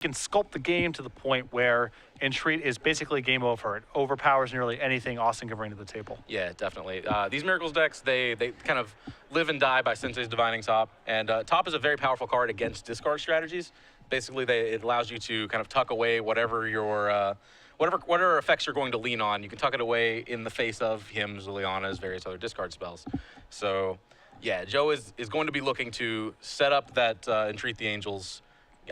can sculpt the game to the point where Entreat is basically game over. It overpowers nearly anything Austin can bring to the table. Yeah, definitely. These Miracles decks, they kind of live and die by Sensei's Divining Top. And Top is a very powerful card against discard strategies. Basically, it allows you to kind of tuck away whatever your whatever effects you're going to lean on. You can tuck it away in the face of Hymns, Liliana's, various other discard spells. So, yeah, Joe is going to be looking to set up that Entreat the Angels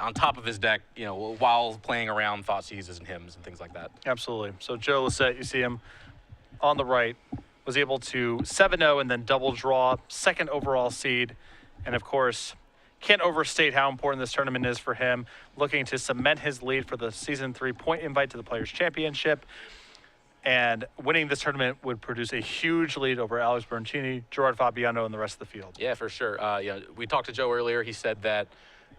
on top of his deck, while playing around Thought Seizes and Hymns and things like that. Absolutely. So Joe Lossett, you see him on the right, was able to 7-0 and then double draw, second overall seed. And of course, can't overstate how important this tournament is for him, looking to cement his lead for the Season 3 point invite to the Players' Championship. And winning this tournament would produce a huge lead over Alex Berncini, Gerard Fabiano, and the rest of the field. Yeah, for sure. We talked to Joe earlier. He said that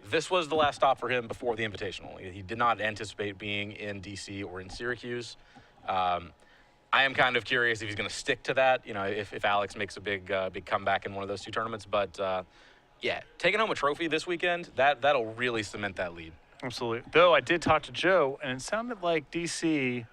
this was the last stop for him before the Invitational. He did not anticipate being in D.C. or in Syracuse. I am kind of curious if he's going to stick to that, if Alex makes a big comeback in one of those two tournaments. But, yeah, taking home a trophy this weekend, that'll really cement that lead. Absolutely. Though I did talk to Joe, and it sounded like D.C.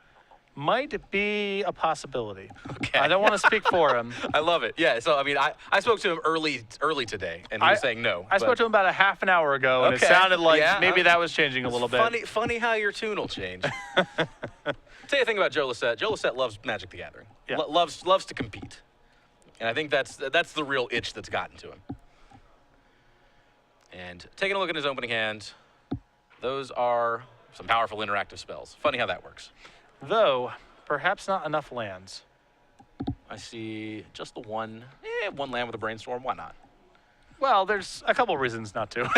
might be a possibility. Okay. I don't want to speak for him. I love it. Yeah, so, I mean, I spoke to him early today, and he was saying no. I spoke to him about a half an hour ago, and it sounded like maybe that was changing a little bit. Funny how your tune will change. Tell you a thing about Joe Lossett. Joe Lossett loves Magic the Gathering. Yeah. Loves to compete. And I think that's the real itch that's gotten to him. And taking a look at his opening hand, those are some powerful interactive spells. Funny how that works. Though, perhaps not enough lands. I see just the one land with a Brainstorm. Why not? Well, there's a couple reasons not to.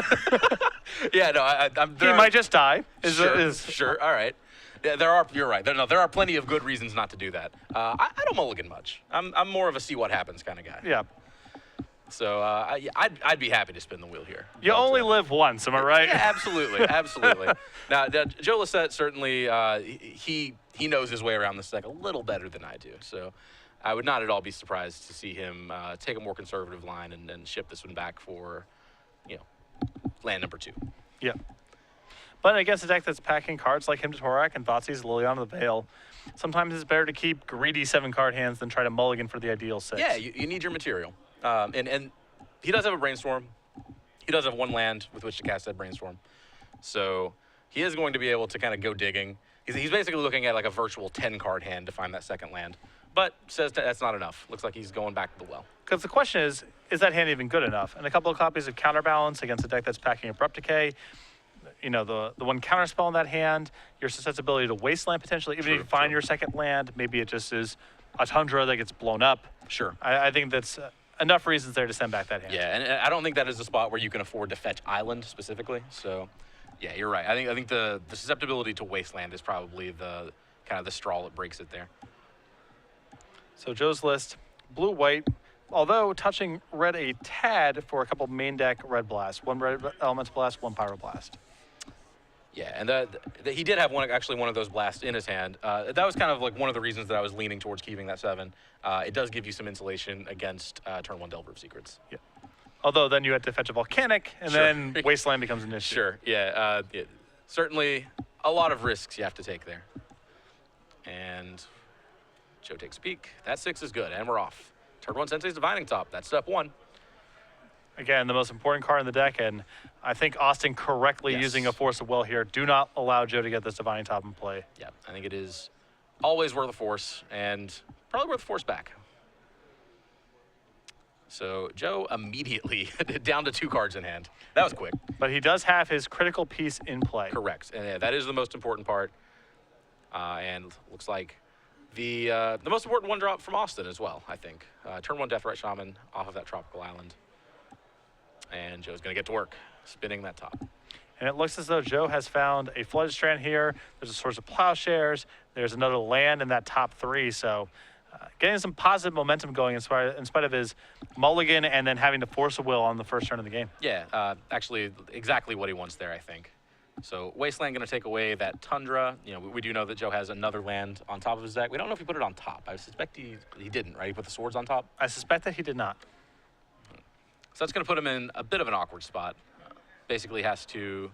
Yeah, no, he might just die. Sure, all right. Yeah, you're right. There are plenty of good reasons not to do that. I don't mulligan much. I'm more of a see what happens kind of guy. Yeah. So I'd be happy to spin the wheel here. You only live once, am I right? Yeah, absolutely, absolutely. Now, Joe Lossett certainly he knows his way around this deck a little better than I do. So I would not at all be surprised to see him take a more conservative line and ship this one back for, land number 2. Yeah. But against a deck that's packing cards like Hymn to Torak and Thoughtseize, Liliana the Veil, sometimes it's better to keep greedy 7-card hands than try to mulligan for the ideal 6. Yeah, you need your material. And he does have a Brainstorm. He does have one land with which to cast that Brainstorm. So he is going to be able to kind of go digging. He's basically looking at like a virtual 10-card hand to find that second land. But says that's not enough. Looks like he's going back to the well. Because the question is that hand even good enough? And a couple of copies of Counterbalance against a deck that's packing Abrupt Decay, the one counterspell in that hand, your susceptibility to Wasteland potentially, even if you find your second land, maybe it just is a Tundra that gets blown up. Sure. I think that's enough reasons there to send back that hand. Yeah, and I don't think that is a spot where you can afford to fetch Island specifically. So, yeah, you're right. I think the susceptibility to Wasteland is probably the kind of the straw that breaks it there. So Joe's list, blue-white, although touching red a tad for a couple main deck red blast. One red Elemental Blast, one Pyroblast. Yeah, and he did have one of those blasts in his hand. That was kind of like one of the reasons that I was leaning towards keeping that 7. It does give you some insulation against turn 1 Delver of Secrets. Yeah. Although then you had to fetch a Volcanic, and then Wasteland becomes an issue. Sure, yeah. Certainly a lot of risks you have to take there. And Joe takes a peek. That 6 is good, and we're off. Turn 1 Sensei's Divining Top. That's step 1. Again, the most important card in the deck, and I think Austin correctly using a Force of Will here. Do not allow Joe to get this Divining Top in play. Yeah, I think it is always worth a Force, and probably worth a Force back. So Joe immediately down to 2 cards in hand. That was quick. But he does have his critical piece in play. Correct, and that is the most important part. And looks like the most important one drop from Austin as well, I think. Turn 1 Deathrite Shaman off of that Tropical Island. And Joe's going to get to work, spinning that top. And it looks as though Joe has found a Flooded Strand here. There's a source of Plowshares. There's another land in that top 3. So getting some positive momentum going in spite of his mulligan and then having to force a will on the first turn of the game. Yeah, actually exactly what he wants there, I think. So Wasteland going to take away that Tundra. We do know that Joe has another land on top of his deck. We don't know if he put it on top. I suspect he didn't, right? He put the swords on top? I suspect that he did not. So that's going to put him in a bit of an awkward spot. Basically has to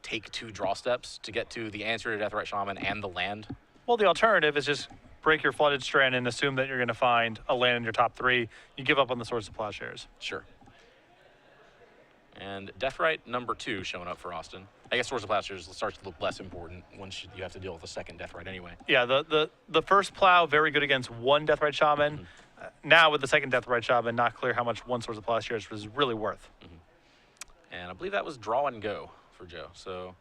take 2 draw steps to get to the answer to Deathrite Shaman and the land. Well, the alternative is just break your Flooded Strand and assume that you're going to find a land in your top 3. You give up on the Swords to Plowshares. Sure. And Deathrite number 2 showing up for Austin. I guess Swords of Plowshares starts to look less important once you have to deal with a second Deathrite anyway. Yeah, the first Plow, very good against 1 Deathrite Shaman. Now with the second Deathrite Shaman, not clear how much 1 Swords of Plowshares was really worth. And I believe that was draw and go for Joe. So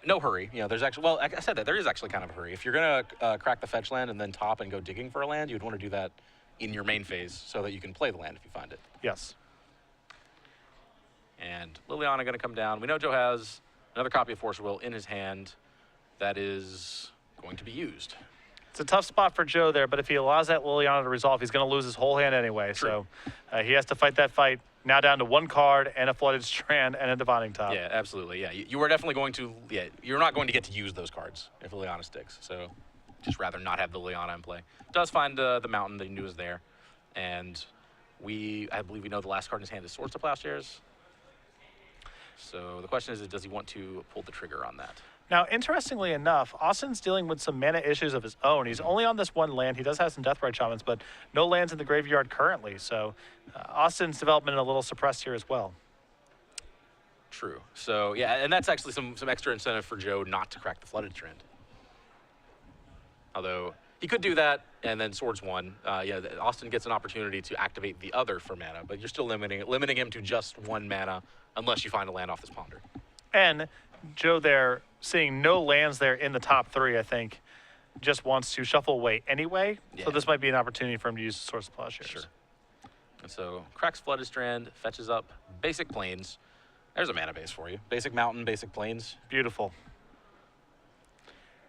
no hurry. You know, there's actually, well, I said that there is actually kind of a hurry. If you're going to crack the fetch land and then top and go digging for a land, you'd want to do that in your main phase so that you can play the land if you find it. Yes. And Liliana going to come down. We know Joe has another copy of Force Will in his hand that is going to be used. It's a tough spot for Joe there, but if he allows that Liliana to resolve, he's going to lose his whole hand anyway. True. So he has to fight that fight. Now down to 1 card and a Flooded Strand and a Divining Top. Yeah, absolutely. Yeah, you are definitely going to, you're not going to get to use those cards if Liliana sticks. So just rather not have the Liliana in play. Does find the mountain that he knew was there. And I believe we know the last card in his hand is Swords to Plowshares. So the question is, does he want to pull the trigger on that? Now, interestingly enough, Austin's dealing with some mana issues of his own. He's only on this 1 land. He does have some Deathrite Shamans, but no lands in the graveyard currently. So Austin's development a little suppressed here as well. True. So, yeah, and that's actually some extra incentive for Joe not to crack the Flooded Strand. Although he could do that and then Swords 1. Austin gets an opportunity to activate the other for mana, but you're still limiting him to just 1 mana unless you find a land off this ponder. And Joe there, seeing no lands there in the top 3, I think, just wants to shuffle away anyway. Yeah. So this might be an opportunity for him to use the Swords of Plowshares. Sure. And so cracks Flooded Strand, fetches up basic plains. There's a mana base for you. Basic mountain, basic plains. Beautiful.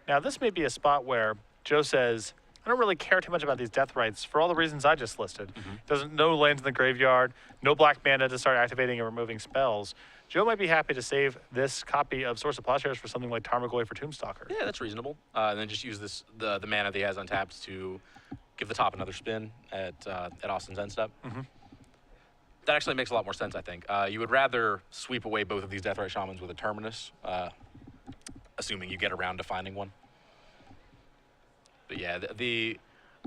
Now this may be a spot where Joe says, I don't really care too much about these death rights for all the reasons I just listed. No lands in the graveyard, no black mana to start activating and removing spells. Joe might be happy to save this copy of Source of Plowshares for something like Tarmogoyf for Tombstalker. Yeah, that's reasonable. And then just use the mana that he has untapped to give the top another spin at Austin's end step. That actually makes a lot more sense, I think. You would rather sweep away both of these Deathrite Shamans with a Terminus, assuming you get around to finding one. But yeah, the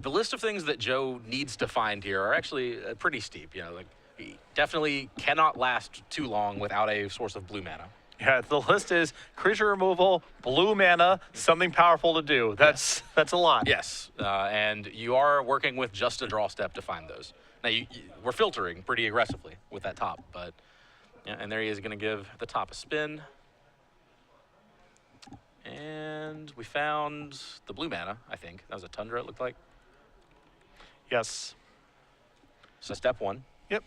list of things that Joe needs to find here are actually pretty steep. You know, like he definitely cannot last too long without a source of blue mana. Yeah, the list is creature removal, blue mana, something powerful to do. That's a lot. Yes, and you are working with just a draw step to find those. Now, we're filtering pretty aggressively with that top, but yeah, and there he is going to give the top a spin. And we found the blue mana, I think. That was a Tundra, it looked like. Yes. So step 1. Yep.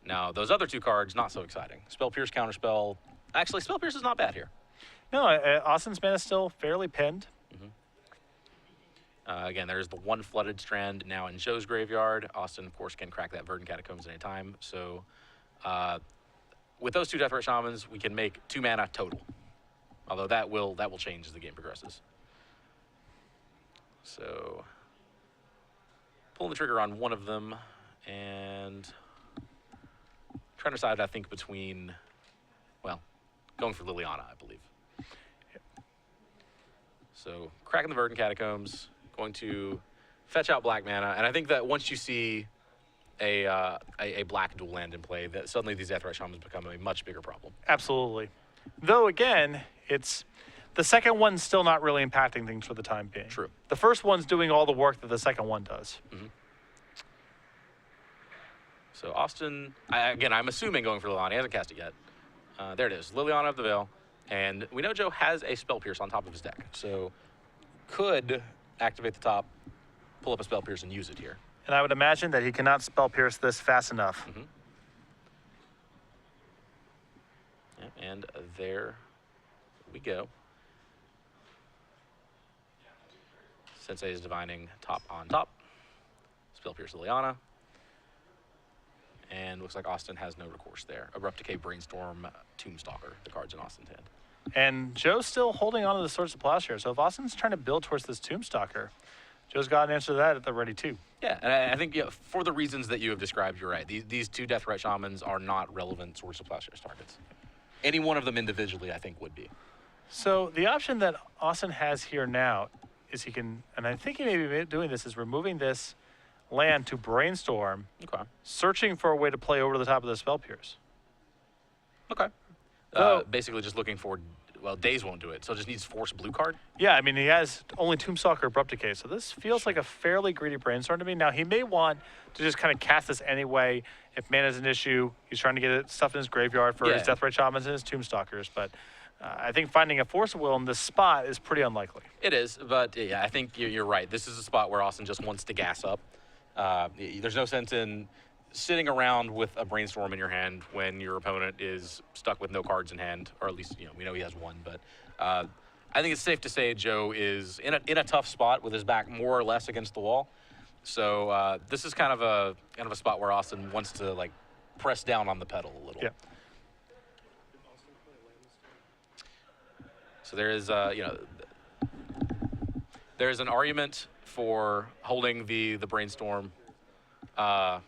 Now, those other 2 cards, not so exciting. Spell Pierce, Counterspell. Actually, Spell Pierce is not bad here. No, Austin's mana is still fairly pinned. Again, there's the 1 Flooded Strand now in Joe's graveyard. Austin, of course, can crack that Verdant Catacombs at any time. So with those 2 Deathrite Shamans, we can make 2 mana total. Although that will change as the game progresses. So pulling the trigger on one of them and trying to decide, I think, between, well, going for Liliana, I believe. Yep. So cracking the Verdant Catacombs, going to fetch out black mana, and I think that once you see a black dual land in play, that suddenly these Deathrite Shamans become a much bigger problem. Absolutely. Though, again, it's the second one's still not really impacting things for the time being. True. The first one's doing all the work that the second one does. So Austin, again, I'm assuming going for Liliana. He hasn't cast it yet. There it is, Liliana of the Veil. And we know Joe has a Spell Pierce on top of his deck. So could activate the top, pull up a Spell Pierce and use it here. And I would imagine that he cannot Spell Pierce this fast enough. Yeah, and there we go. Sensei is divining top on top. Spell Pierce Liliana. And looks like Austin has no recourse there. Abrupt Decay, Brainstorm, Tombstalker, the cards in Austin's hand. And Joe's still holding on to the Swords of Plowshare. So if Austin's trying to build towards this Tombstalker, Joe's got an answer to that at the ready too. Yeah, and I think for the reasons that you have described, you're right. These 2 Deathrite Shamans are not relevant Swords of Plowshares targets. Any one of them individually, I think, would be. So the option that Austin has here now is he can, and I think he may be doing this, is removing this land to brainstorm, Okay. searching for a way to play over the top of the spell pierce. Okay. Though- Basically just looking for, well, Daze won't do it, so it just needs force blue card. Yeah, I mean, he has only Tombstalker, Abrupt Decay, so this feels like a fairly greedy brainstorm to me. Now, he may want to just kind of cast this anyway. If mana's an issue, he's trying to get stuff in his graveyard for his Yeah. Deathrite Shamans and his Tombstalkers, but I think finding a Force of Will in this spot is pretty unlikely. It is, but yeah, I think you're right. This is a spot where Austin just wants to gas up. There's no sense in sitting around with a brainstorm in your hand when your opponent is stuck with no cards in hand, or at least we know he has one. But I think it's safe to say Joe is in a tough spot with his back more or less against the wall. So this is kind of a spot where Austin wants to like press down on the pedal a little. Yeah. So there is there is an argument for holding the brainstorm. Kind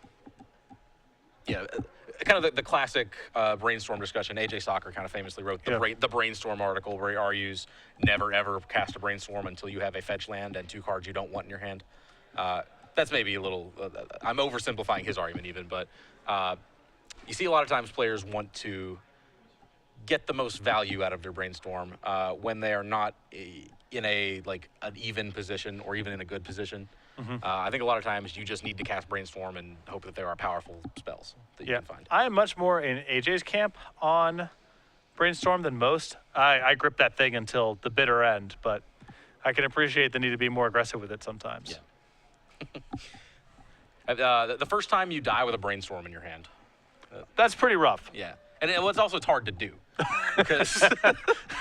of the classic brainstorm discussion. AJ Soccer kind of famously wrote the brainstorm article where he argues never ever cast a brainstorm until you have a fetch land and 2 cards you don't want in your hand. That's maybe a little, I'm oversimplifying his argument even, but you see a lot of times players want to get the most value out of their brainstorm when they are not in an even position or even in a good position. I think a lot of times you just need to cast brainstorm and hope that there are powerful spells that you can find. I am much more in AJ's camp on brainstorm than most. I grip that thing until the bitter end, but I can appreciate the need to be more aggressive with it sometimes. Yeah. The first time you die with a brainstorm in your hand. That's pretty rough. Yeah. And it's also hard to do because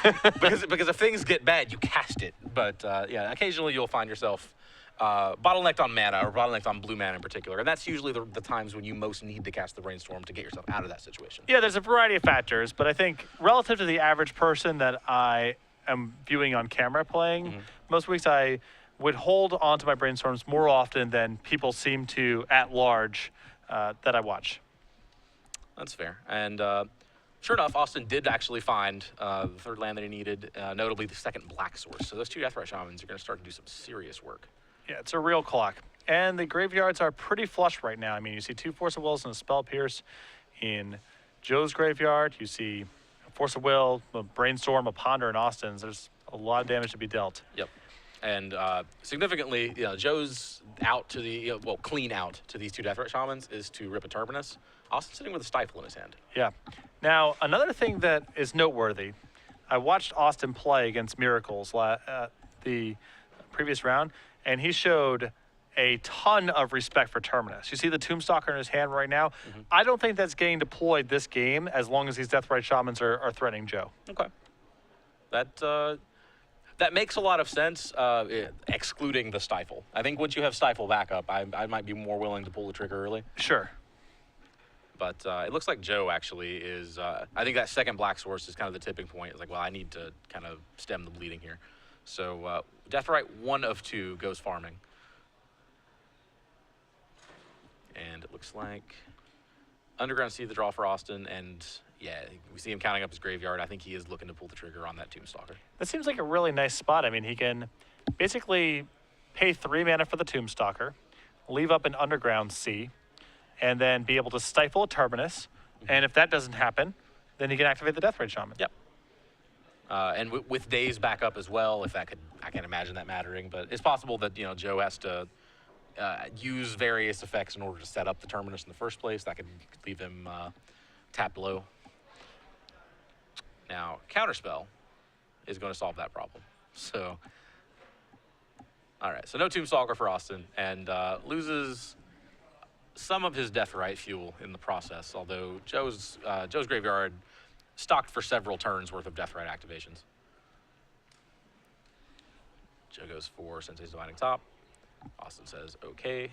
if things get bad, you cast it. But occasionally you'll find yourself bottlenecked on mana or bottlenecked on blue mana in particular. And that's usually the times when you most need to cast the brainstorm to get yourself out of that situation. Yeah, there's a variety of factors, but I think relative to the average person that I am viewing on camera playing, most weeks I would hold onto my brainstorms more often than people seem to at large that I watch. That's fair. And sure enough, Austin did actually find the 3rd land that he needed, notably the 2nd black source. So those 2 Deathrite Shamans are going to start to do some serious work. Yeah, it's a real clock. And the graveyards are pretty flush right now. I mean, you see 2 Force of Wills and a Spell Pierce in Joe's graveyard. You see a Force of Will, a Brainstorm, a Ponder in Austin's. There's a lot of damage to be dealt. Yep. And significantly, Joe's out to the, clean out to these 2 Deathrite Shamans is to rip a Terminus. Austin's sitting with a Stifle in his hand. Yeah. Now, another thing that is noteworthy, I watched Austin play against Miracles the previous round, and he showed a ton of respect for Terminus. You see the Tombstalker in his hand right now. I don't think that's getting deployed this game as long as these Deathrite Shamans are threatening Joe. Okay. That makes a lot of sense, excluding the Stifle. I think once you have Stifle backup, I might be more willing to pull the trigger early. Sure. But it looks like Joe actually is, I think that 2nd black source is kind of the tipping point. It's like, well, I need to kind of stem the bleeding here. So Deathrite 1 of 2 goes farming. And it looks like Underground Sea the draw for Austin, and yeah, we see him counting up his graveyard. I think he is looking to pull the trigger on that Tombstalker. That seems like a really nice spot. I mean, he can basically pay 3 mana for the Tombstalker, leave up an Underground Sea, and then be able to stifle a Terminus. And if that doesn't happen, then he can activate the Deathrite Shaman. Yep. And with Daze back up as well, if that could, I can't imagine that mattering, but it's possible that, Joe has to use various effects in order to set up the Terminus in the first place. That could leave him tapped low. Now, Counterspell is going to solve that problem. So, all right, so no Tombstalker for Austin, and loses some of his Deathrite fuel in the process, although Joe's graveyard stocked for several turns worth of Deathrite activations. Joe goes for Sensei's Divining Top. Austin says, okay.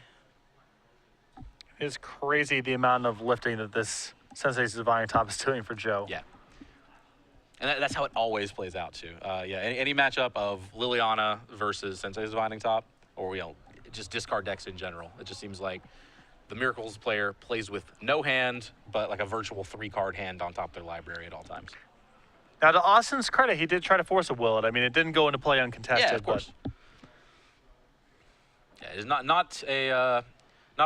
It's crazy the amount of lifting that this Sensei's Divining Top is doing for Joe. Yeah. And that's how it always plays out, too. Any matchup of Liliana versus Sensei's Divining Top, or, just discard decks in general, it just seems like the Miracles player plays with no hand, but like a virtual 3-card hand on top of their library at all times. Now, to Austin's credit, he did try to force a will it. I mean, it didn't go into play uncontested. Yeah, of course. Yeah, it's not a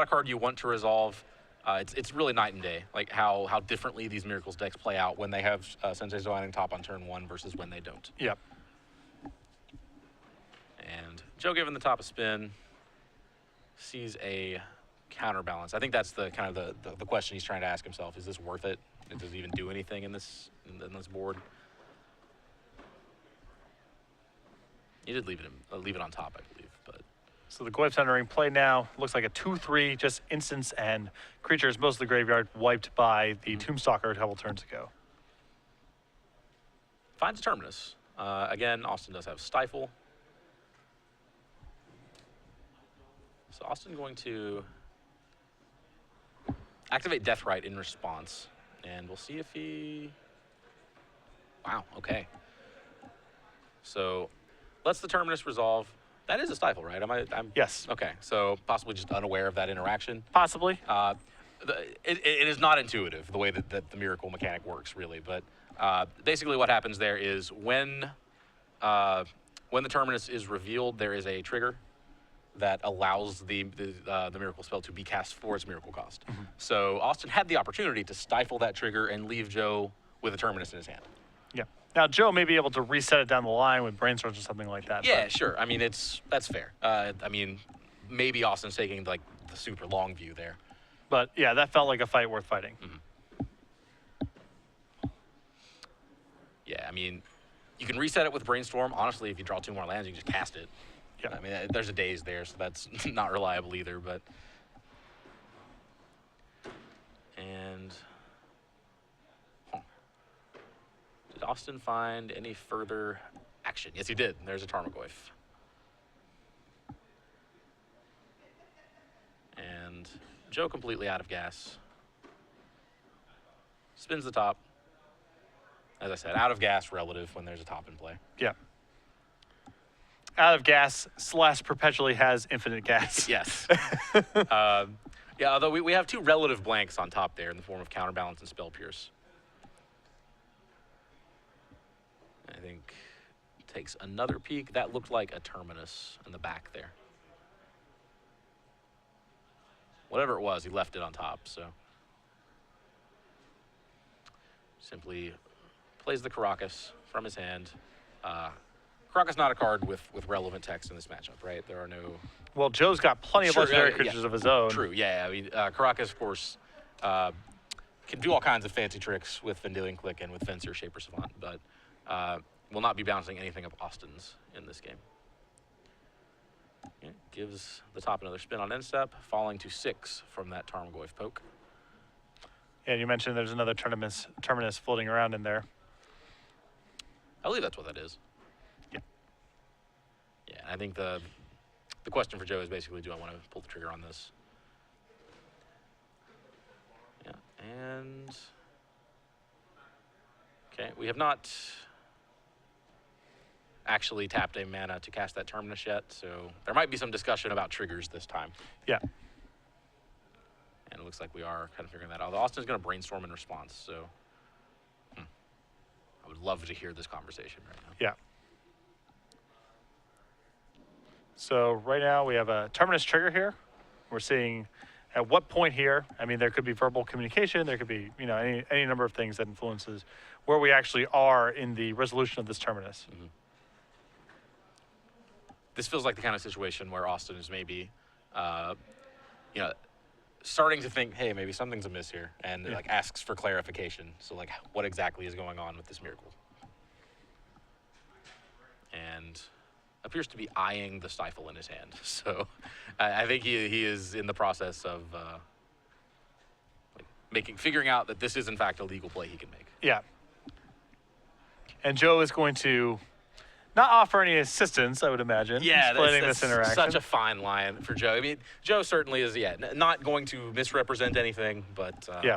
card you want to resolve. It's really night and day, like how differently these Miracles decks play out when they have Sensei's Divining Top on turn 1 versus when they don't. Yep. And Joe, given the top a spin, sees a counterbalance. I think that's the kind of the question he's trying to ask himself: is this worth it? Does it even do anything in this board? He did leave it on top, I believe, but. So the Goyf's entering play now. Looks like a 2/3, just instants and creatures, most of the graveyard wiped by the Tombstalker a couple turns ago. Finds a Terminus. Again, Austin does have Stifle. So Austin going to activate Deathrite in response, and we'll see if he. Wow. Okay. So lets the Terminus resolve. That is a Stifle, right? Yes. Okay. So possibly just unaware of that interaction. Possibly. It is not intuitive the way that the Miracle mechanic works, really. But basically, what happens there is when the Terminus is revealed, there is a trigger that allows the Miracle spell to be cast for its Miracle cost. Mm-hmm. So Austin had the opportunity to stifle that trigger and leave Joe with a Terminus in his hand. Yeah. Now, Joe may be able to reset it down the line with Brainstorms or something like that. Yeah, sure. I mean, that's fair. I mean, maybe Austin's taking like the super long view there. But yeah, that felt like a fight worth fighting. Mm-hmm. Yeah, I mean, you can reset it with Brainstorm. Honestly, if you draw 2 more lands, you can just cast it. Yeah. I mean, there's a daze there, so that's not reliable either. But and did Austin find any further action? Yes, he did. There's a Tarmogoyf. And Joe completely out of gas. Spins the top. As I said, out of gas relative when there's a top in play. Yeah. Out of gas / perpetually has infinite gas. Yes. Yeah, although we have 2 relative blanks on top there in the form of Counterbalance and Spell Pierce. I think takes another peek. That looked like a Terminus in the back there. Whatever it was, he left it on top, so. Simply plays the Caracas from his hand. Caracas not a card with relevant text in this matchup, right? There are no... Well, Joe's got plenty of legendary creatures of his own. True, yeah. I mean, Caracas, of course, can do all kinds of fancy tricks with Vendilion Click and with Fencer, Shaper Savant, but will not be bouncing anything of Austin's in this game. Yeah, gives the top another spin on end step, falling to 6 from that Tarmogoyf poke. Yeah, you mentioned there's another terminus floating around in there. I believe that's what that is. Yeah. Yeah, I think the question for Joe is basically, do I want to pull the trigger on this? Yeah, and okay, we have not actually tapped a mana to cast that Terminus yet, so there might be some discussion about triggers this time. Yeah. And it looks like we are kind of figuring that out. Austin's going to Brainstorm in response, so I would love to hear this conversation right now. Yeah. So right now we have a Terminus trigger here. We're seeing at what point here, I mean, there could be verbal communication, there could be, you know, any number of things that influences where we actually are in the resolution of this Terminus. Mm-hmm. This feels like the kind of situation where Austin is maybe, you know, starting to think, hey, maybe something's amiss here, and like asks for clarification. So like, what exactly is going on with this miracle? And appears to be eyeing the Stifle in his hand. So I think he is in the process of figuring out that this is in fact a legal play he can make. Yeah. And Joe is going to not offer any assistance, I would imagine. Yeah, explaining that's this interaction. Such a fine line for Joe. I mean, Joe certainly is, not going to misrepresent anything, but yeah.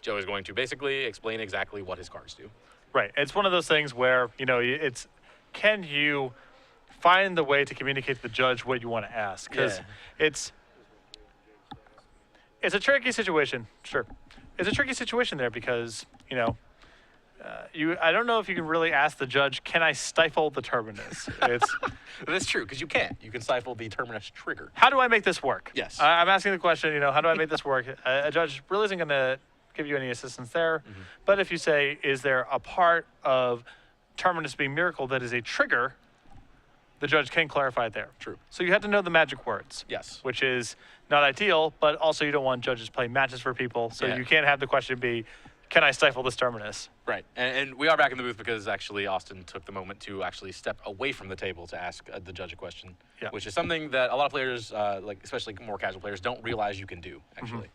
Joe is going to basically explain exactly what his cards do. Right. It's one of those things where, you know, it's, can you find the way to communicate to the judge what you want to ask? Because it's a tricky situation. Sure. It's a tricky situation there because, you know, I don't know if you can really ask the judge, can I stifle the terminus? It's That's true, because you can. You can stifle the terminus trigger. how do I make this work? Yes. I'm asking the question, how do I make this work? A judge really isn't going to give you any assistance there. But if you say, is there a part of terminus being miracle that is a trigger, the judge can clarify it there. True. So you have to know the magic words. Yes. Which is not ideal, but also you don't want judges playing matches for people. So Yeah. you can't have the question be, can I stifle this terminus? Right, and we are back in the booth because actually Austin took the moment to actually step away from the table to ask the judge a question, Yeah. which is something that a lot of players, like especially more casual players, don't realize you can do, actually.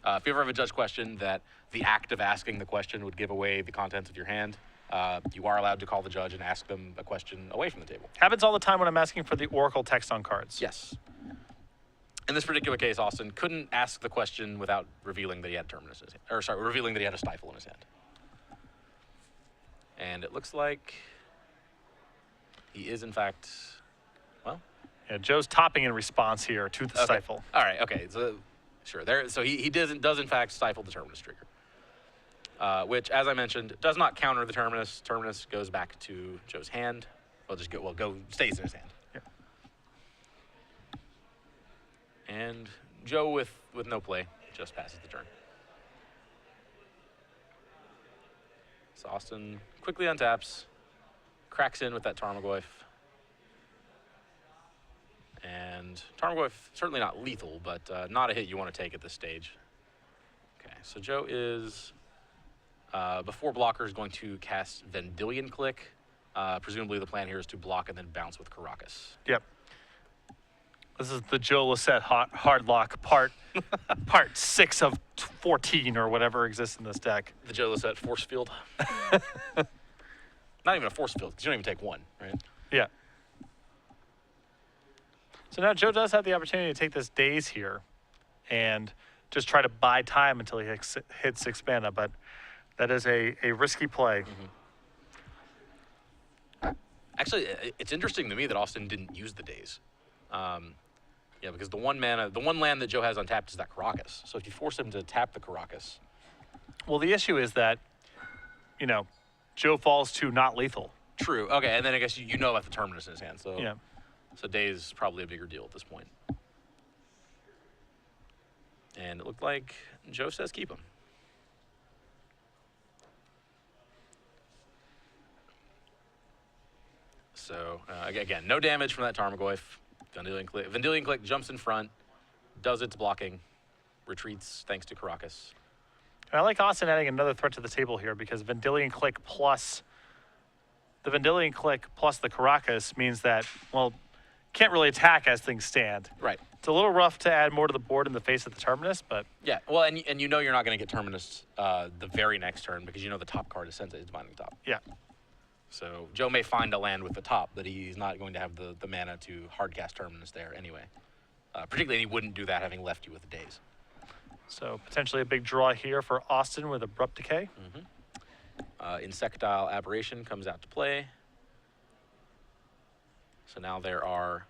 If you ever have a judge question that the act of asking the question would give away the contents of your hand, you are allowed to call the judge and ask them a question away from the table. Happens all the time when I'm asking for the Oracle text on cards. Yes. In this particular case, Austin couldn't ask the question without revealing that he had terminus in his hand, or sorry, revealing that he had a stifle in his hand. And it looks like he is in fact, well. Yeah, Joe's topping in response here to the stifle. All right, okay, so sure. So he does in fact stifle the terminus trigger, which, as I mentioned, does not counter the terminus. Terminus goes back to Joe's hand. Stays in his hand. Yeah. And Joe, with no play, just passes the turn. So Austin quickly untaps, cracks in with that Tarmogoyf. And Tarmogoyf, certainly not lethal, but not a hit you want to take at this stage. Okay, so Joe is, before blocker, is going to cast Vendilion Click. Presumably the plan here is to block and then bounce with Caracas. Yep. This is the Joe Lossett hard lock part 6 of 14 or whatever exists in this deck. The Joe Lossett force field. Not even a force field, because you don't even take one, right? Yeah. So now Joe does have the opportunity to take this daze here and just try to buy time until he hits 6 mana, but that is a risky play. Actually, it's interesting to me that Austin didn't use the daze. Yeah, because the one land that Joe has untapped is that Caracas. So if you force him to tap the Caracas. Well, the issue is that, Joe falls to not lethal. True. Okay, and then I guess you know about the terminus in his hand. So Yeah. So daze is probably a bigger deal at this point. And it looked like Joe says keep him. So again, no damage from that Tarmogoyf. Vendilion Click jumps in front, does its blocking, retreats thanks to Caracas. And I like Austin adding another threat to the table here because Vendilion Click plus the Caracas means that, well, can't really attack as things stand. Right. It's a little rough to add more to the board in the face of the terminus, but Yeah, well, and you know you're not going to get terminus the very next turn because you know the top card is Sensei's Divining Top. yeah. So Joe may find a land with the top, but he's not going to have the mana to hardcast terminus there anyway. Particularly, he wouldn't do that having left you with the daze. So potentially a big draw here for Austin with Abrupt Decay. Insectile Aberration comes out to play. So now there are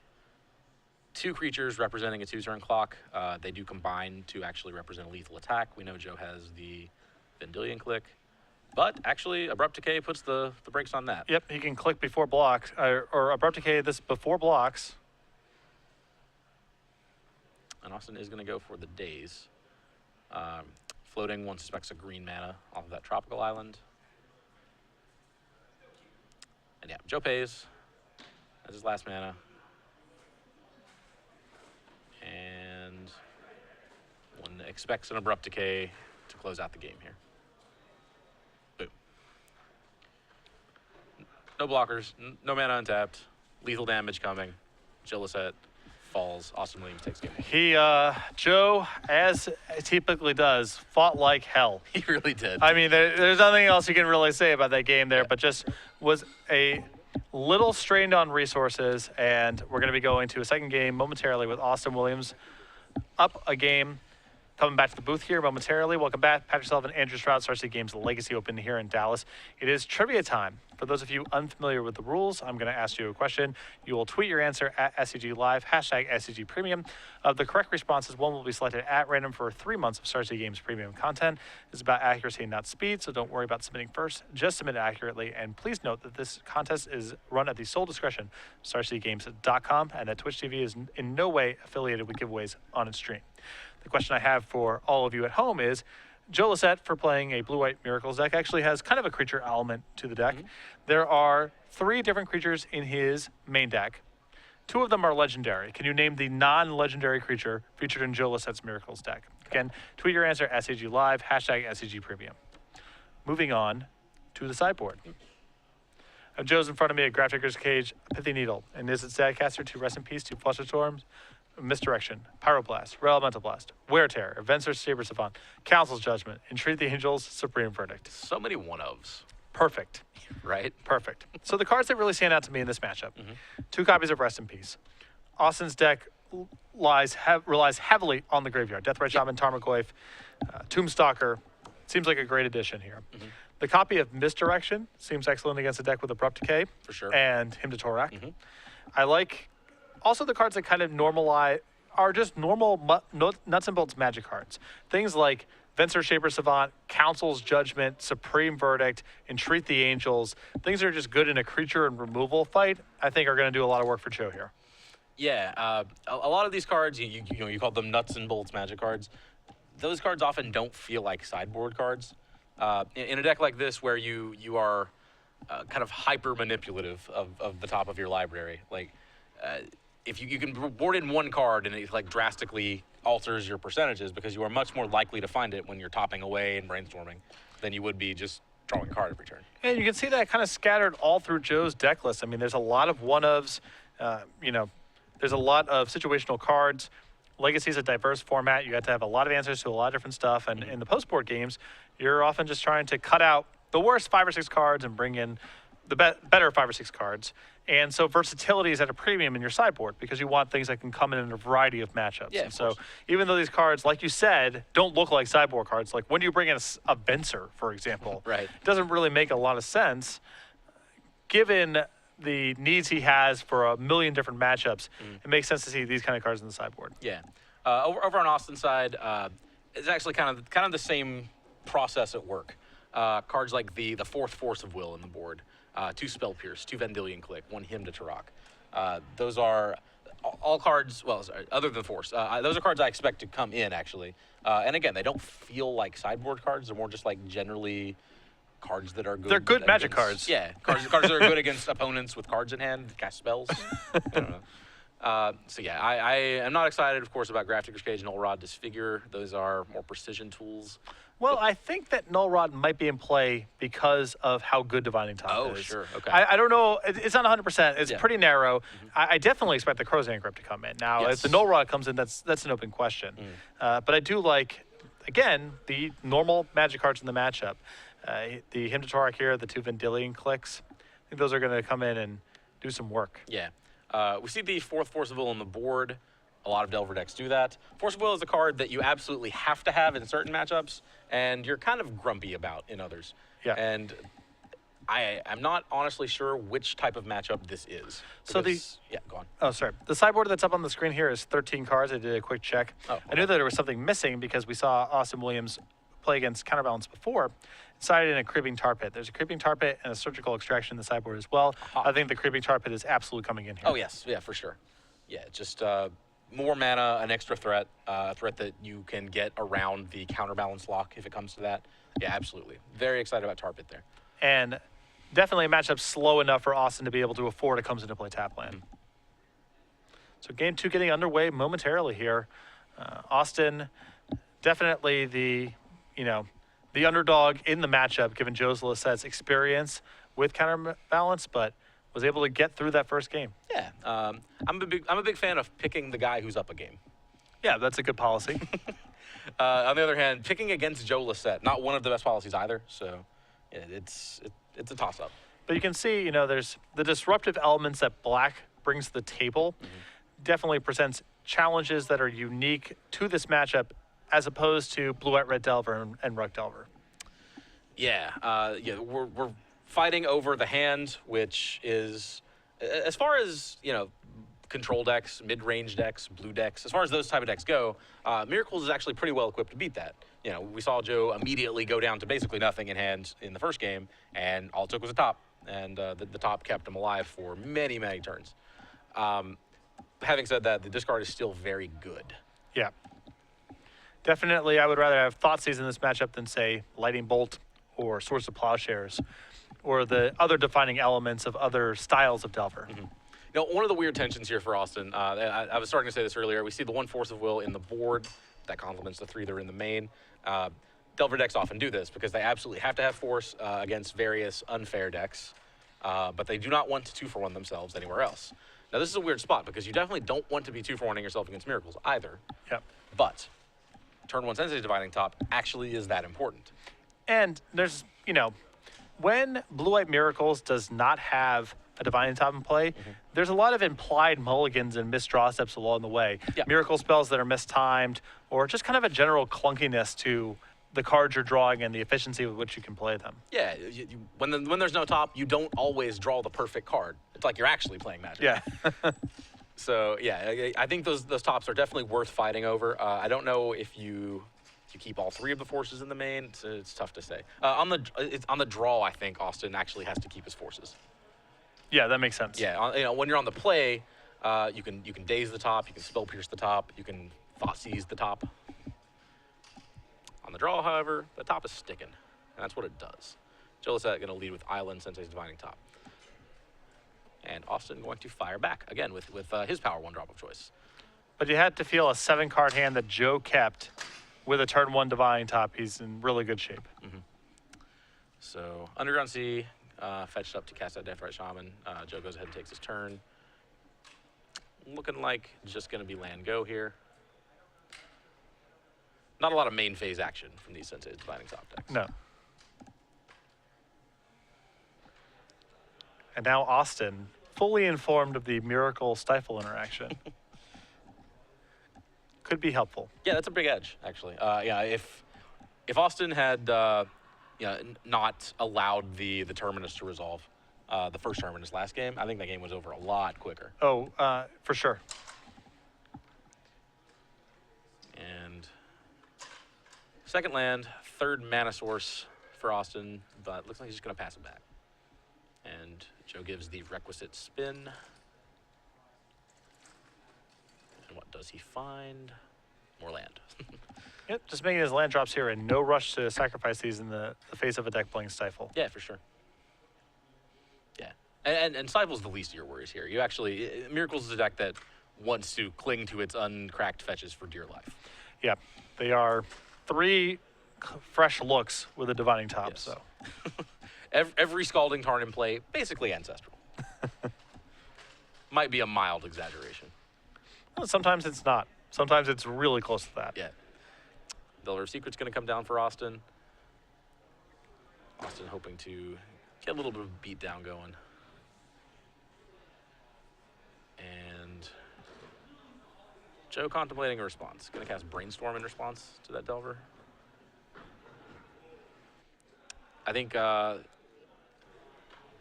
2 creatures representing a 2-turn clock. They do combine to actually represent a lethal attack. We know Joe has the Vendilion Click. But actually, Abrupt Decay puts the brakes on that. Yep, he can click before blocks, or Abrupt Decay this before blocks. And Austin is going to go for the daze. Floating one suspects a green mana off of that tropical island. And yeah, Joe pays. That's his last mana. And one expects an Abrupt Decay to close out the game here. Boom. No blockers, no mana untapped, lethal damage coming. Joe Lossett falls. Austin Williams takes game. Joe, as typically does, fought like hell. He really did. I mean, there's nothing else you can really say about that game there, but just was a little strained on resources, and we're going to be going to a second game momentarily with Austin Williams up a game. Coming back to the booth here momentarily. Welcome back. Patrick Sullivan, Andrew Stroud, Star City Games Legacy Open here in Dallas. It is trivia time for For those of you unfamiliar with the rules, I'm going to ask you a question. You will tweet your answer at SCG Live, hashtag SCG Premium. Of the correct responses, one will be selected at random for 3 months of Star City Games premium content. It's about accuracy, not speed, so don't worry about submitting first. Just submit it accurately, and please note that this contest is run at the sole discretion of StarCityGames.com, and that Twitch TV is in no way affiliated with giveaways on its stream. The question I have for all of you at home is, Joe Lossett, for playing a blue-white Miracles deck, actually has kind of a creature element to the deck. There are 3 different creatures in his main deck. 2 of them are legendary. Can you name the non-legendary creature featured in Joe Lossett's Miracles deck? Again, tweet your answer, SCG Live, hashtag SCG Premium. Moving on to the sideboard. Joe's in front of me at Graphicer's Cage, Pithy Needle, and is it Zadcaster to Rest in Peace to Fluster Storms, Misdirection, Pyroblast, Elemental Blast, Wear Tear, Venser Saber Savant, Council's Judgment, Entreat the Angels, Supreme Verdict. So many one-ofs. Perfect. Right? Perfect. So the cards that really stand out to me in this matchup, 2 copies of Rest in Peace. Austin's deck relies heavily on the graveyard. Deathrite Shaman, Tarmogoyf, Tombstalker. Seems like a great addition here. The copy of Misdirection seems excellent against a deck with Abrupt Decay. For sure. And Hymn to Torak. I like also the cards that kind of normalize, are just normal nuts and bolts magic cards. Things like Venser Shaper Savant, Council's Judgment, Supreme Verdict, Entreat the Angels. Things that are just good in a creature and removal fight, I think are going to do a lot of work for Joe here. Yeah, a lot of these cards, you call them nuts and bolts magic cards. Those cards often don't feel like sideboard cards. In a deck like this, where you are kind of hyper manipulative of the top of your library, like if you can board in 1 card and it like drastically alters your percentages, because you are much more likely to find it when you're topping away and brainstorming than you would be just drawing a card every turn. And you can see that kind of scattered all through Joe's deck list. I mean, there's a lot of one-ofs, there's a lot of situational cards. Legacy is a diverse format. You got to have a lot of answers to a lot of different stuff. And in the post-board games, you're often just trying to cut out the worst 5 or 6 cards and bring in the better 5 or 6 cards. And so versatility is at a premium in your sideboard because you want things that can come in a variety of matchups. Yeah, and so even though these cards, like you said, don't look like sideboard cards, like when you bring in a Venser, for example, Right. it doesn't really make a lot of sense given the needs he has for a million different matchups. It makes sense to see these kind of cards in the sideboard. Yeah. Over on Austin's side, it's actually kind of the same process at work. Cards like the 4th Force of Will in the board, 2 Spell Pierce, 2 Vendilion Click, 1 Hymn to Torak. Those are all cards, well, sorry, other than Force. Those are cards I expect to come in, actually. And again, they don't feel like sideboard cards. They're more just like generally cards that are good. They're good magic cards. Yeah, cards that are good against opponents with cards in hand, cast spells. I don't know. So yeah, I am not excited, of course, about Graphicer's Cage and Null Rod Disfigure. Those are more precision tools. Well, I think that Null Rod might be in play because of how good Divining Top is. Oh, sure. Okay. I don't know. It's not 100%. It's Yeah. pretty narrow. I definitely expect the Crozan Grip to come in. Now, Yes. if the Null Rod comes in, that's an open question. But I do like, again, the normal magic cards in the matchup. The Hymn to Torak here, the 2 Vendilion Clicks. I think those are going to come in and do some work. Yeah. We see the 4th Force of Will on the board. A lot of Delver decks do that. Force of Will is a card that you absolutely have to have in certain matchups, and you're kind of grumpy about in others. Yeah. And I'm not honestly sure which type of matchup this is. So yeah, go on. Oh, sorry. The sideboard that's up on the screen here is 13 cards. I did a quick check. Oh, I knew that there was something missing because we saw Austin Williams play against Counterbalance before. Decided in a Creeping Tar Pit. There's a Creeping Tar Pit and a Surgical Extraction in the sideboard as well. I think the Creeping Tar Pit is absolutely coming in here. Oh, yes. Yeah, for sure. Yeah, just more mana, an extra threat, a threat that you can get around the counterbalance lock if it comes to that. Yeah, absolutely. Very excited about Tar Pit there. And definitely a matchup slow enough for Austin to be able to afford it comes into play tap land. So game 2 getting underway momentarily here. Austin definitely the underdog in the matchup given Joe Lossett's experience with counterbalance, but was able to get through that first game. Yeah, I'm a big fan of picking the guy who's up a game. Yeah, that's a good policy. On the other hand, picking against Joe Lossett, not one of the best policies either. So, yeah, it's a toss-up. But you can see, there's the disruptive elements that Black brings to the table. Definitely presents challenges that are unique to this matchup, as opposed to Blue-White Red Delver and Rug Delver. Yeah, we're fighting over the hand, which is, as far as, control decks, mid-range decks, blue decks, as far as those type of decks go, Miracles is actually pretty well equipped to beat that. We saw Joe immediately go down to basically nothing in hand in the first game, and all it took was a top, and the top kept him alive for many, many turns. Having said that, the discard is still very good. Yeah. Definitely, I would rather have Thoughtseize in this matchup than, say, Lightning Bolt or Swords of Plowshares or the other defining elements of other styles of Delver. One of the weird tensions here for Austin, I was starting to say this earlier, we see the 1 Force of Will in the board. That complements the 3 that are in the main. Delver decks often do this because they absolutely have to have Force against various unfair decks, but they do not want to 2-for-1 themselves anywhere else. Now, this is a weird spot because you definitely don't want to be 2-for-1ing yourself against Miracles either. Yep. But turn 1 Sensei's Dividing Top actually is that important. And there's, when Blue-White Miracles does not have a Divining Top in play, there's a lot of implied mulligans and missed draw steps along the way. Yep. Miracle spells that are mistimed, or just kind of a general clunkiness to the cards you're drawing and the efficiency with which you can play them. Yeah, when there's no top, you don't always draw the perfect card. It's like you're actually playing Magic. Yeah. So, yeah, I think those tops are definitely worth fighting over. I don't know if you keep all 3 of the forces in the main. It's tough to say. On the draw, I think Austin actually has to keep his forces. Yeah, that makes sense. Yeah, when you're on the play, you can daze the top, you can spell pierce the top, you can Thoughtseize the top. On the draw, however, the top is sticking, and that's what it does. Joe Lossett going to lead with Island, Sensei's Divining Top. And Austin going to fire back, again, with his power 1 drop of choice. But you had to feel a 7-card hand that Joe kept with a turn 1 Divining Top. He's in really good shape. So, Underground Sea, fetched up to cast out Deathrite Shaman. Joe goes ahead and takes his turn. Looking like just going to be land go here. Not a lot of main phase action from these Sensei's Divining Top decks. No. And now Austin, fully informed of the Miracle Stifle interaction. Could be helpful. Yeah, that's a big edge, actually. If Austin had not allowed the Terminus to resolve the first Terminus last game, I think that game was over a lot quicker. Oh, for sure. And second land, 3rd mana source for Austin, but looks like he's just going to pass it back. And Joe gives the requisite spin. And what does he find? More land. Yep, just making his land drops here and no rush to sacrifice these in the face of a deck playing Stifle. Yeah, for sure. Yeah. And Stifle's the least of your worries here. Miracles is a deck that wants to cling to its uncracked fetches for dear life. Yeah, they are 3 fresh looks with a Divining Top, Yes. so. Every Scalding Tarn in play, basically ancestral. Might be a mild exaggeration. Well, sometimes it's not. Sometimes it's really close to that. Yeah. Delver of Secret's going to come down for Austin. Austin hoping to get a little bit of beatdown going. And Joe contemplating a response. Going to cast Brainstorm in response to that Delver. I think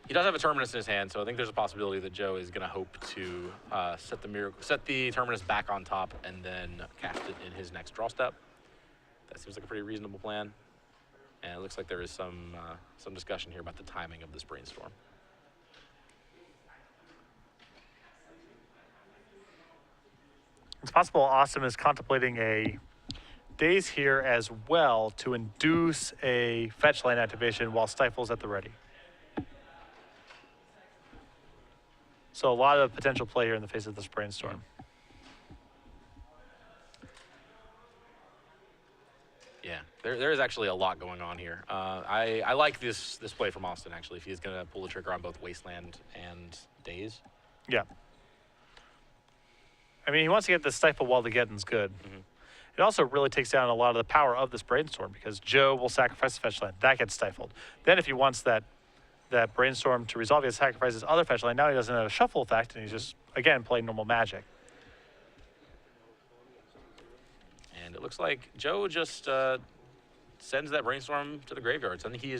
he does have a Terminus in his hand, so I think there's a possibility that Joe is going to hope to set the Terminus back on top and then cast it in his next draw step. That seems like a pretty reasonable plan. And it looks like there is some discussion here about the timing of this Brainstorm. It's possible Austin is contemplating a Daze here as well to induce a fetch land activation while Stifle's at the ready. So a lot of potential play here in the face of this Brainstorm. Yeah, there is actually a lot going on here. I like this play from Austin, actually, if he's going to pull the trigger on both Wasteland and Daze. Yeah. I mean, he wants to get the Stifle while the getting's good. It also really takes down a lot of the power of this Brainstorm because Joe will sacrifice the fetch land. That gets stifled. Then if he wants that Brainstorm to resolve, he sacrifices other fetch land. Now he doesn't have a shuffle effect, and he's just, again, playing normal Magic. And it looks like Joe just sends that Brainstorm to the graveyard. Something he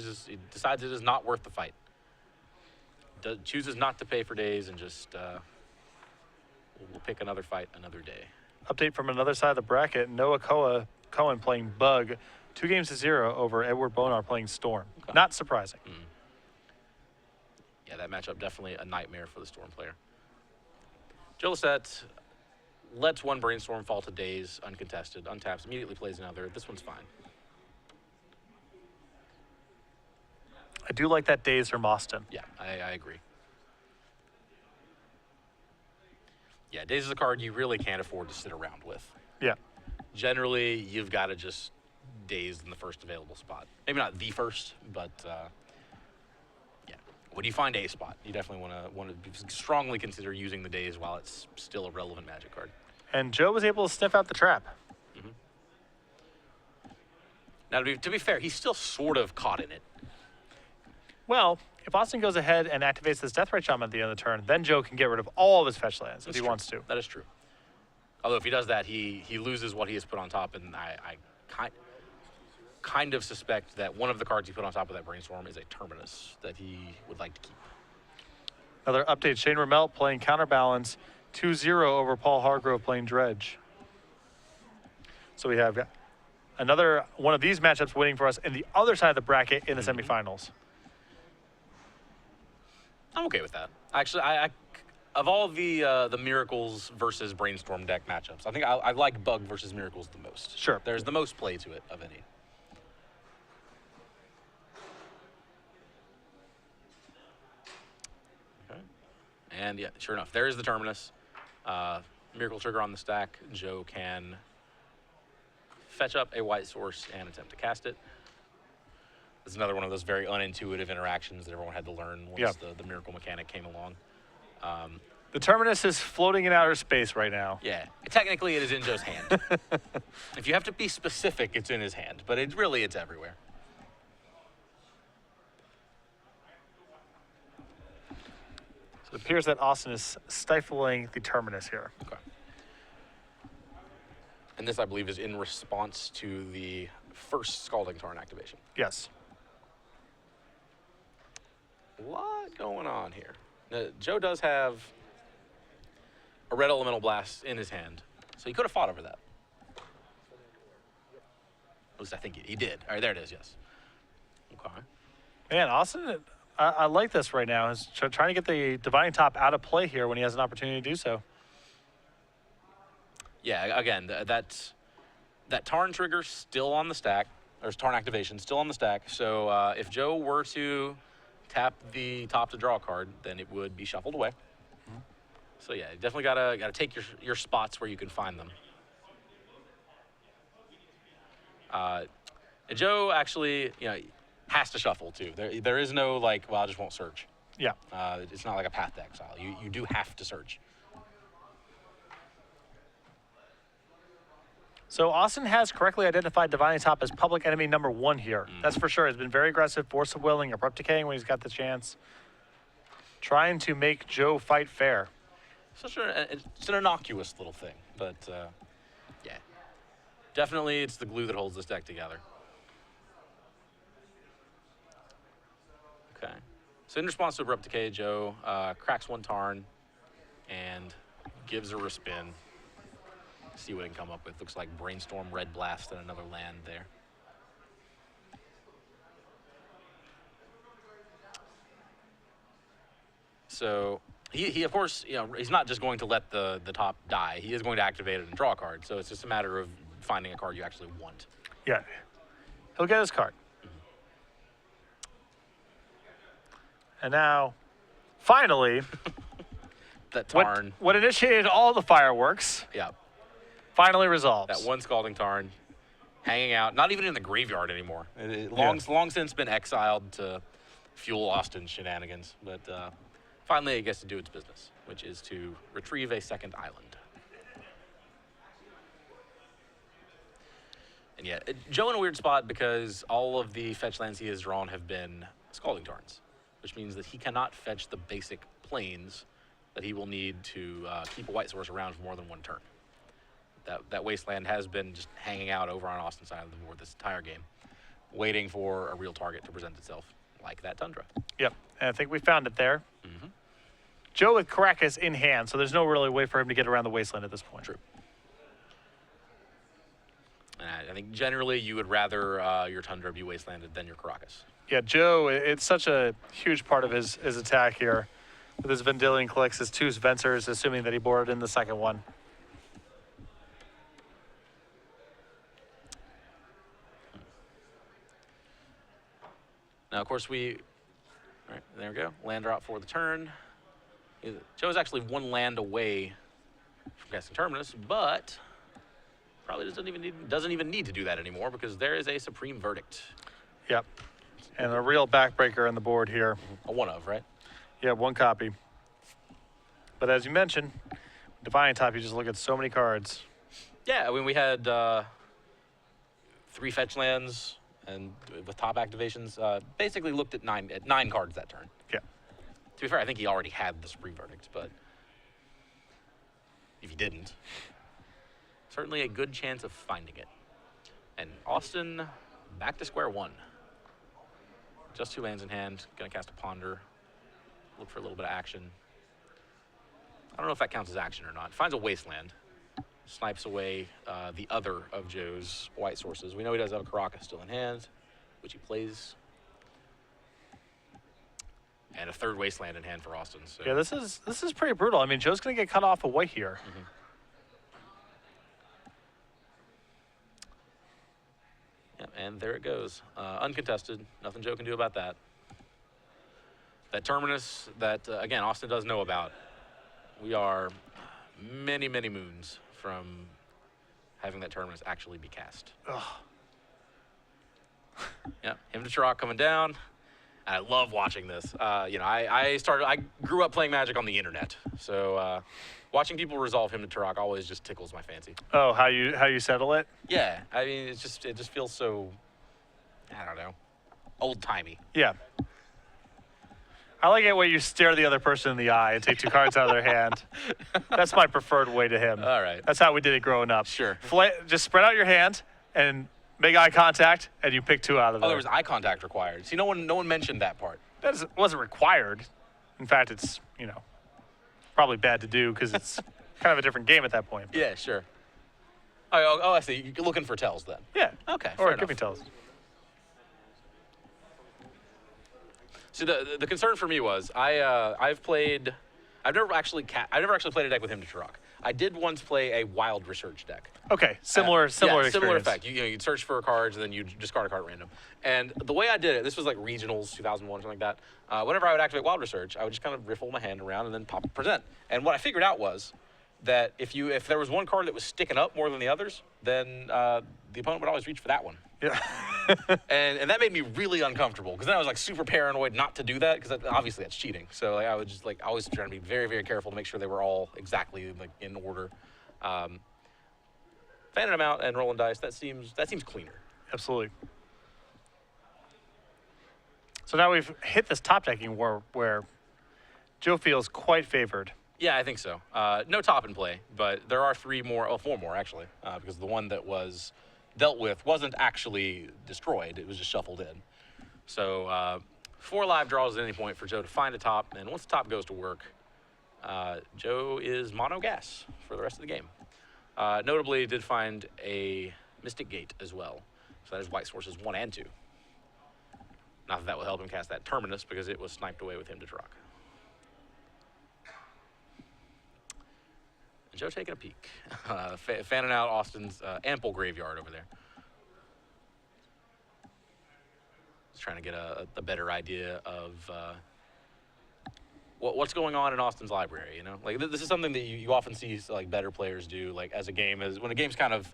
decides it is not worth the fight. chooses not to pay for days and just we'll pick another fight another day. Update from another side of the bracket. Noah Cohen playing Bug, 2-0 over Edward Bonar playing Storm. Okay. Not surprising. Yeah, that matchup definitely a nightmare for the Storm player. Joe Lossett lets one Brainstorm fall to days uncontested, untaps, immediately plays another. This one's fine. I do like that Days from Austin. Yeah, I agree. Yeah, Days is a card you really can't afford to sit around with. Yeah. Generally, you've got to just Daze in the first available spot. Maybe not the first, but yeah. When you find a spot, you definitely want to strongly consider using the Daze while it's still a relevant Magic card. And Joe was able to sniff out the trap. Now, to be fair, he's still sort of caught in it. Well, if Austin goes ahead and activates this Deathrite Shaman at the end of the turn, then Joe can get rid of all of his fetch lands if he wants to. That is true. Although if he does that, he loses what he has put on top, and I kind of suspect that one of the cards he put on top of that Brainstorm is a Terminus that he would like to keep. Another update, Shane Ramel playing Counterbalance, 2-0 over Paul Hargrove playing Dredge. So we have another one of these matchups waiting for us in the other side of the bracket in the semifinals. I'm okay with that. Actually, I of all the Miracles versus Brainstorm deck matchups, I think I like Bug versus Miracles the most. Sure. There's the most play to it of any. Okay. And yeah, sure enough, there is the Terminus. Miracle Trigger on the stack. Joe can fetch up a white source and attempt to cast it. This is another one of those very unintuitive interactions that everyone had to learn once the Miracle mechanic came along. The Terminus is floating in outer space right now. Yeah, technically it is in Joe's hand. If you have to be specific, it's in his hand, but it's everywhere. So it appears that Austin is stifling the Terminus here. Okay. And this, I believe, is in response to the first Scalding Tarn activation. Yes. A lot going on here. Now, Joe does have a red elemental blast in his hand, so he could have fought over that. At least I think he did. All right, there it is, yes. Okay. Man, Austin, I like this right now. He's trying to get the Divining Top out of play here when he has an opportunity to do so. Yeah, again, that Tarn trigger still on the stack, or Tarn activation still on the stack, so if Joe were to tap the top to draw a card, then it would be shuffled away. So yeah, you definitely gotta take your spots where you can find them. And Joe actually, has to shuffle too. There is no like, well, I just won't search. Yeah. It's not like a path deck style. You do have to search. So Austin has correctly identified Divining Top as public enemy number 1 here. That's for sure. He's been very aggressive, Force of Willing, Abrupt Decaying when he's got the chance. Trying to make Joe fight fair. It's an innocuous little thing, but yeah. Definitely it's the glue that holds this deck together. Okay. So in response to Abrupt Decay, Joe cracks one Tarn and gives a respin. See what it can come up with. Looks like Brainstorm, Red Blast, and another land there. So he of course, he's not just going to let the top die. He is going to activate it and draw a card. So it's just a matter of finding a card you actually want. Yeah. He'll get his card. And now, finally, That Tarn. what initiated all the fireworks Yeah. finally resolves. That one Scalding Tarn hanging out, not even in the graveyard anymore. Long since been exiled to fuel Austin's shenanigans. But finally it gets to do its business, which is to retrieve a second island. And yeah, Joe in a weird spot because all of the fetch lands he has drawn have been Scalding Tarns, which means that he cannot fetch the basic planes that he will need to keep a white source around for more than one turn. That wasteland has been just hanging out over on Austin's side of the board this entire game, waiting for a real target to present itself, like that Tundra. Yep. And I think we found it there. Joe with Caracas in hand, so there's no really way for him to get around the wasteland at this point. True. And I think generally you would rather your Tundra be wastelanded than your Caracas. Yeah, Joe, it's such a huge part of his attack here. With his Vendilion clicks, his 2 Svencers, assuming that he boarded in the second one. Now, of course, all right, there we go. Land drop for the turn. Joe's actually 1 land away from casting Terminus, but probably doesn't even need to do that anymore because there is a Supreme Verdict. Yep. And a real backbreaker on the board here. A one of, right? Yeah, 1 copy. But as you mentioned, Divine Top, you just look at so many cards. Yeah, I mean, we had 3 fetch lands, and with top activations, basically looked at 9 cards that turn. Yeah. To be fair, I think he already had the Supreme Verdict, but if he didn't, certainly a good chance of finding it. And Austin, back to square one. Just 2 lands in hand, gonna cast a Ponder, look for a little bit of action. I don't know if that counts as action or not. Finds a wasteland, snipes away the other of Joe's white sources. We know he does have a Caracas still in hand, which he plays. And a 3rd wasteland in hand for Austin. So. Yeah, this is pretty brutal. I mean, Joe's going to get cut off a white here. Mm-hmm. Yeah, and there it goes. Uncontested. Nothing Joe can do about that. That Terminus that, again, Austin does know about. We are many, many moons from having that Terminus actually be cast. Ugh. Yeah, him to Turok coming down. I love watching this. You know, I grew up playing Magic on the internet, so watching people resolve him to Turok always just tickles my fancy. Oh, how you settle it? Yeah, I mean, it just feels so, I don't know, old timey. Yeah. I like it when you stare the other person in the eye and take 2 cards out of their hand. That's my preferred way to him. All right. That's how we did it growing up. Sure. Just spread out your hand and make eye contact, and you pick 2 out of there. Oh, there was eye contact required. See, no one mentioned that part. That wasn't required. In fact, it's, probably bad to do because it's kind of a different game at that point. Yeah, sure. Oh, I see. You're looking for tells then. Yeah. Okay. Or fair give me enough. tells. See, the concern for me was I've never actually played a deck with him to Turok. I did once play a Wild Research deck. Okay, similar Similar experience. effect. You'd search for cards and then you discard a card at random. And the way I did it, this was like regionals 2001, something like that. Whenever I would activate Wild Research, I would just kind of riffle my hand around and then pop present. And what I figured out was that if there was one card that was sticking up more than the others, then the opponent would always reach for that one. Yeah. and that made me really uncomfortable because then I was like super paranoid not to do that because obviously that's cheating. So like, I would just like always trying to be very, very careful to make sure they were all exactly like in order. Fanning them out and rolling dice, that seems cleaner. Absolutely. So now we've hit this top decking war where Joe feels quite favored. Yeah, I think so. No top in play, but there are 4 more actually, because the one that was dealt with wasn't actually destroyed. It was just shuffled in. So 4 live draws at any point for Joe to find a top, and once the top goes to work, Joe is mono gas for the rest of the game. Notably, he did find a Mystic Gate as well. So that is white sources 1 and 2. Not that will help him cast that Terminus because it was sniped away with him to Turok. Joe taking a peek, fanning out Austin's ample graveyard over there. Just trying to get a better idea of what's going on in Austin's library. You know, like this is something that you often see like better players do. Like as a game, when a game's kind of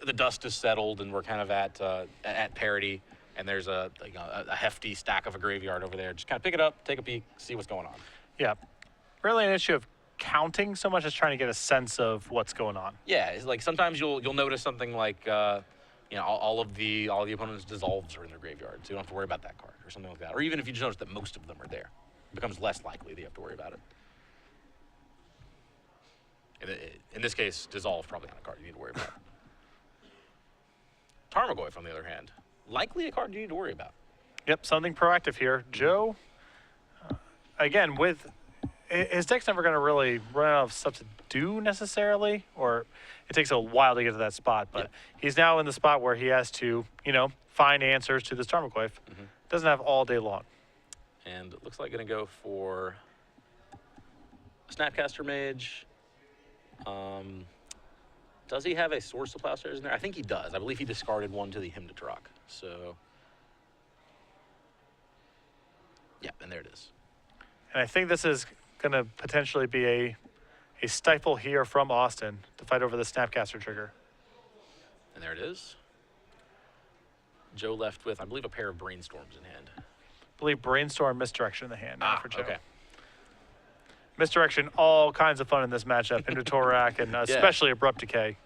the dust is settled and we're kind of at parity, and there's a hefty stack of a graveyard over there. Just kind of pick it up, take a peek, see what's going on. Yeah. Really an issue of counting so much as trying to get a sense of what's going on. Yeah, it's like sometimes you'll notice something like all of the opponent's dissolves are in their graveyard, so you don't have to worry about that card or something like that. Or even if you just notice that most of them are there, it becomes less likely that you have to worry about it. In this case, dissolve probably not a card you need to worry about. Tarmogoyf, on the other hand, likely a card you need to worry about. Yep, something proactive here. Joe, again, with his deck's never going to really run out of stuff to do necessarily, or it takes a while to get to that spot. But he's now in the spot where he has to, find answers to this Tarmogoyf. Doesn't have all day long. And it looks like going to go for Snapcaster Mage. Does he have a Source of Plowshares in there? I think he does. I believe he discarded one to the Hymn to Truck. So, yeah, and there it is. And I think this is going to potentially be a stifle here from Austin to fight over the Snapcaster trigger. And there it is. Joe left with, I believe, a pair of Brainstorms in hand. I believe Brainstorm, Misdirection in the hand now for Joe. Okay. Misdirection, all kinds of fun in this matchup, into Torak and especially Abrupt Decay.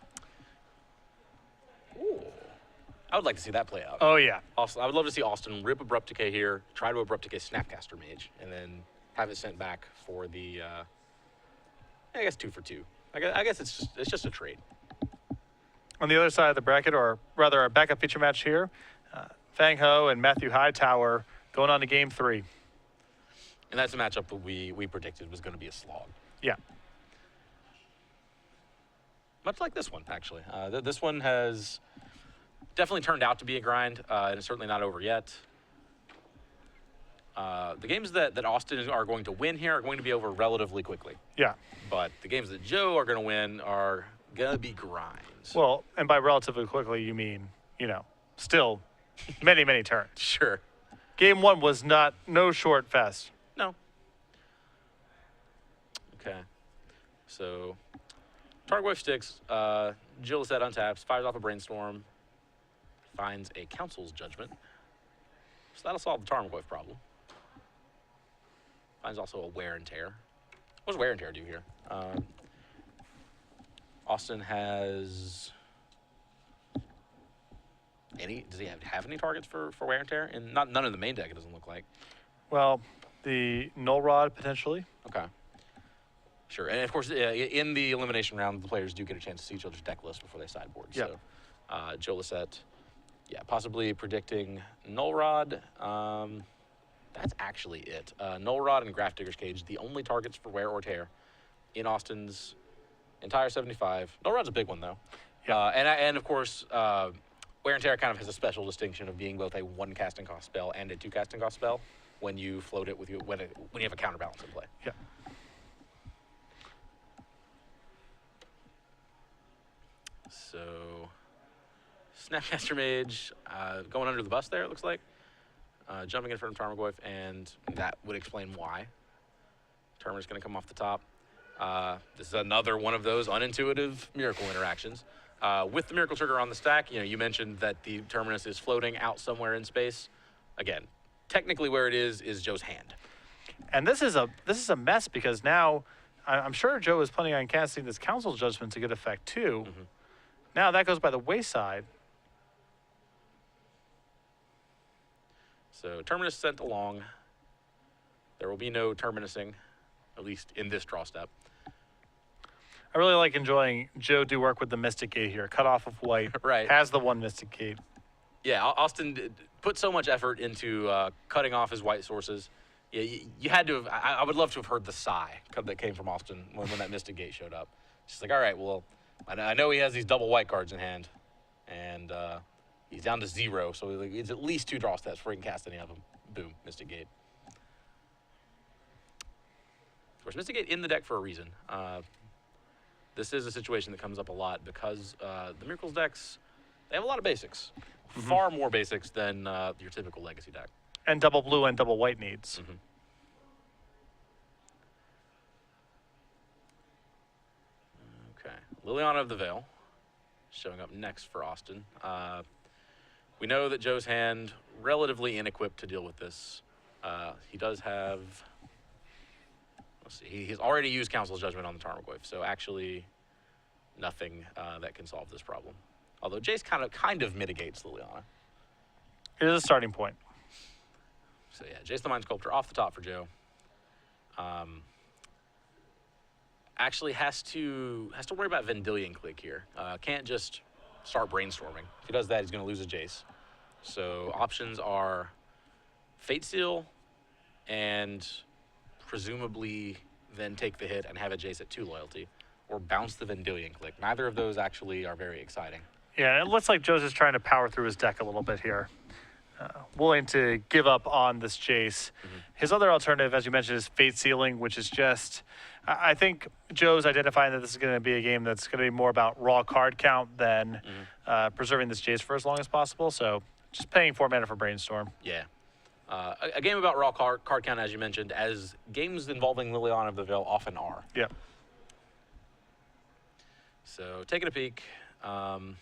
Ooh. I would like to see that play out. Oh, yeah. Also, I would love to see Austin rip Abrupt Decay here, try to Abrupt Decay Snapcaster Mage, and then have it sent back for the, I guess 2 for 2. I guess it's just a trade. On the other side of the bracket, or rather our backup feature match here, Fang Ho and Matthew Hightower going on to game 3. And that's a matchup that we predicted was going to be a slog. Yeah. Much like this one, actually. This one has definitely turned out to be a grind, and it's certainly not over yet. The games that Austin are going to win here are going to be over relatively quickly. Yeah. But the games that Joe are going to win are going to be grinds. Well, and by relatively quickly, you mean, still many, many turns. Sure. Game 1 was no short fest. No. Okay. So, Tarmogoyf sticks. Jill Lossett untaps, fires off a Brainstorm, finds a Council's Judgment. So that'll solve the Tarmogoyf problem. Finds also a Wear and Tear. What does Wear and Tear do here? Austin has does he have any targets for Wear and Tear? And none in the main deck, it doesn't look like. Well, the Null Rod potentially. Okay. Sure. And of course, in the elimination round, the players do get a chance to see each other's deck list before they sideboard. Yeah. So, Joe Lossett, possibly predicting Null Rod. That's actually it. Null Rod and Graph Digger's Cage, the only targets for Wear or Tear in Austin's entire 75. Null Rod's a big one, though. Yeah. And of course, Wear and Tear kind of has a special distinction of being both a 1 casting cost spell and a 2 casting cost spell when you float it with when you have a counterbalance in play. Yeah. So, Snapcaster Mage going under the bus there, it looks like. Jumping in front of Tarmogoyf, and that would explain why. Termina's going to come off the top. This is another one of those unintuitive Miracle interactions. With the Miracle Trigger on the stack, you mentioned that the Terminus is floating out somewhere in space. Again, technically where it is Joe's hand. And this is a mess because now I'm sure Joe is planning on casting this Council's Judgment to good effect too. Mm-hmm. Now that goes by the wayside. So Terminus sent along. There will be no Terminusing, at least in this draw step. I really like enjoying Joe do work with the Mystic Gate here. Cut off of white. Right. Has the 1 Mystic Gate. Yeah, Austin put so much effort into cutting off his white sources. Yeah, you had to have. I would love to have heard the sigh that came from Austin when that Mystic Gate showed up. She's like, all right, well, I know he has these double white cards in hand, and he's down to 0, so it's at least 2 draw steps before he can cast any of them. Boom, Mystic Gate. Of course, Mystic Gate in the deck for a reason. This is a situation that comes up a lot because the Miracles decks, they have a lot of basics. Mm-hmm. Far more basics than your typical Legacy deck. And double blue and double white needs. Mm-hmm. Okay, Liliana of the Veil showing up next for Austin. We know that Joe's hand relatively inequipped to deal with this. He does have, let's see, he's already used Council's Judgment on the Tarmogoyf, so actually nothing that can solve this problem. Although Jace kind of mitigates Liliana. It is a starting point. So yeah, Jace the Mind Sculptor off the top for Joe. Actually has to worry about Vendilion Click here. Can't just start brainstorming. If he does that, he's going to lose a Jace. So options are Fate Seal and presumably then take the hit and have a Jace at 2 loyalty, or bounce the Vendilion Click. Neither of those actually are very exciting. Yeah, it looks like Joe's just trying to power through his deck a little bit here. Willing to give up on this Jace. His other alternative, as you mentioned, is Fate Sealing, which is just, I think Joe's identifying that this is going to be a game that's going to be more about raw card count than preserving this Jace for as long as possible. So just paying 4 mana for Brainstorm. Yeah. A game about raw card count, as you mentioned, as games involving Liliana of the Veil often are. Yeah. So taking a peek. The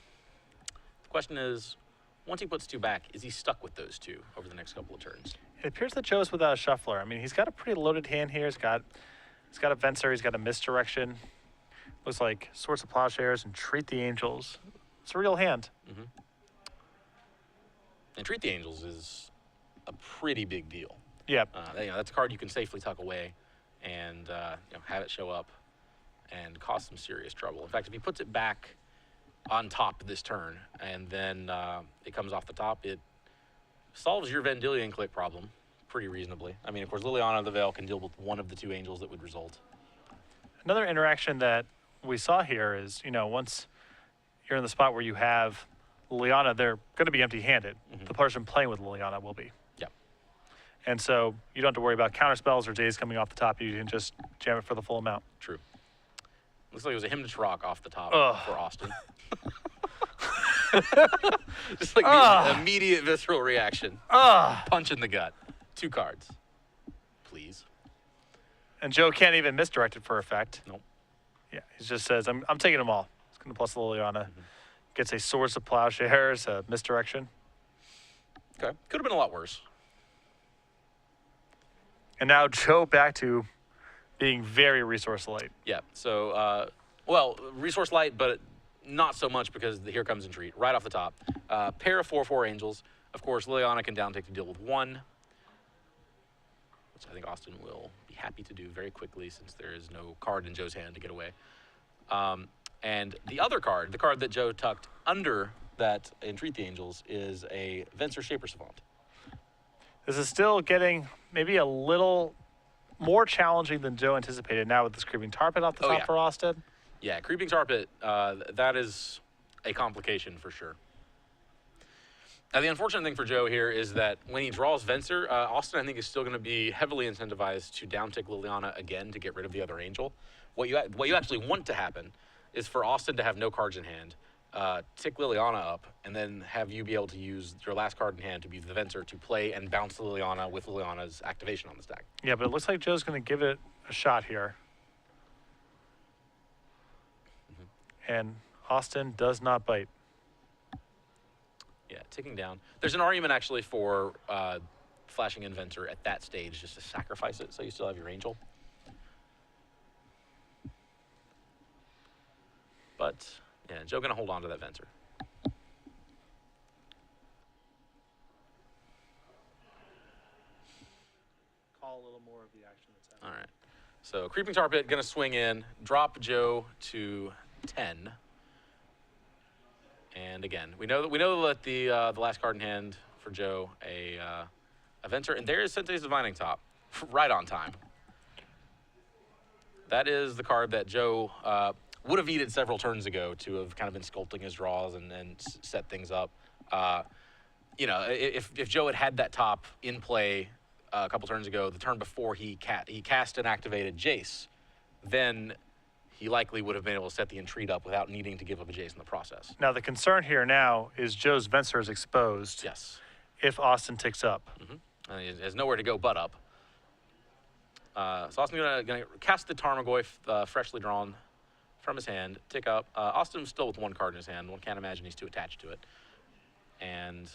question is, once he puts 2 back, is he stuck with those 2 over the next couple of turns? It appears that Joe's without a shuffler. I mean, he's got a pretty loaded hand here. He's got a Venser. He's got a Misdirection. Looks like Swords of Plowshares and Treat the Angels. It's a real hand. And Treat the Angels is a pretty big deal. Yeah. That's a card you can safely tuck away and have it show up and cause some serious trouble. In fact, if he puts it back on top this turn and then it comes off the top, it solves your Vendilion Click problem pretty reasonably. I mean, of course, Liliana of the Veil can deal with one of the 2 angels that would result. Another interaction that we saw here is, once you're in the spot where you have Liliana, they're going to be empty-handed. The person playing with Liliana will be. Yep. And so you don't have to worry about counterspells or days coming off the top. You can just jam it for the full amount. True. Looks like it was a Hymn to Rock off the top for Austin. Just like the immediate visceral reaction. Punch in the gut. 2 cards. Please. And Joe can't even misdirect it for effect. Nope. Yeah, he just says, I'm taking them all. It's going to plus Liliana. Gets a Swords of Plowshares, a Misdirection. Okay. Could have been a lot worse. And now Joe back to being very resource light. Yeah. So, resource light, but not so much because here comes Entreat right off the top. Pair of 4/4 angels. Of course, Liliana can down take to deal with 1, which I think Austin will be happy to do very quickly since there is no card in Joe's hand to get away. And the other card, the card that Joe tucked under that Entreat the Angels, is a Venser Shaper Savant. This is still getting maybe a little more challenging than Joe anticipated now with this Creeping Tar Pit off the top for Austin. Yeah, Creeping Tar Pit, that is a complication for sure. Now, the unfortunate thing for Joe here is that when he draws Venser, Austin, I think, is still going to be heavily incentivized to downtick Liliana again to get rid of the other angel. What you actually want to happen is for Austin to have no cards in hand, tick Liliana up, and then have you be able to use your last card in hand to be the Venser to play and bounce Liliana with Liliana's activation on the stack. Yeah, but it looks like Joe's going to give it a shot here. And Austin does not bite. Yeah, ticking down. There's an argument actually for flashing Inventor at that stage just to sacrifice it so you still have your angel. But, yeah, Joe going to hold on to that Venser. Call a little more of the action that's happening. All right. So Creeping Tar Pit going to swing in, drop Joe to 10. And again, we know that the last card in hand for Joe, a Venser, and there is Sensei's Divining Top, right on time. That is the card that Joe would have needed several turns ago to have kind of been sculpting his draws and set things up. If Joe had that top in play a couple turns ago, the turn before he cast and activated Jace, then he likely would have been able to set the Entreat up without needing to give up a Jace in the process. Now, the concern here now is Joe's Venser is exposed. Yes. If Austin ticks up. And he has nowhere to go but up. So Austin's going to cast the Tarmogoyf freshly drawn from his hand, tick up. Austin's still with one card in his hand. One can't imagine he's too attached to it. And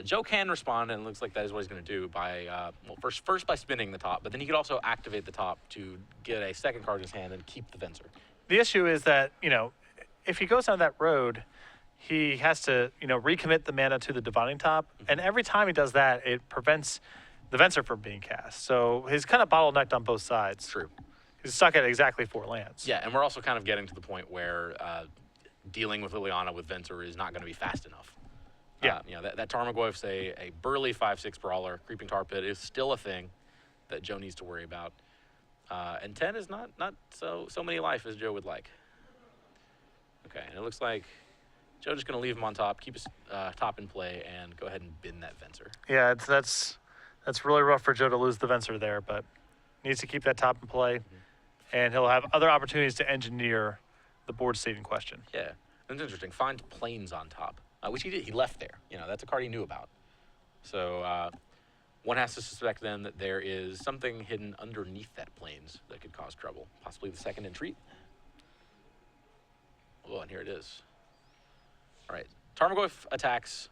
Joe can respond, and it looks like that is what he's going to do by, first by spinning the top, but then he could also activate the top to get a second card in his hand and keep the Venser. The issue is that, if he goes down that road, he has to, recommit the mana to the Divining Top, and every time he does that, it prevents the Venser from being cast. So he's kind of bottlenecked on both sides. True. He's stuck at exactly 4 lands. Yeah, and we're also kind of getting to the point where dealing with Liliana with Venser is not going to be fast enough. Yeah. That Tarmogoyf's a burly 5/6 brawler. Creeping Tar Pit is still a thing that Joe needs to worry about. And 10 is not so many life as Joe would like. Okay, and it looks like Joe just going to leave him on top, keep his top in play, and go ahead and bin that Venser. Yeah, that's really rough for Joe to lose the Venser there, but needs to keep that top in play, and he'll have other opportunities to engineer the board state in question. Yeah, that's interesting. Find planes on top, which he did. He left there. That's a card he knew about. So one has to suspect then that there is something hidden underneath that planes that could cause trouble, possibly the second entreat. Oh, and here it is. All right, Tarmogoyf attacks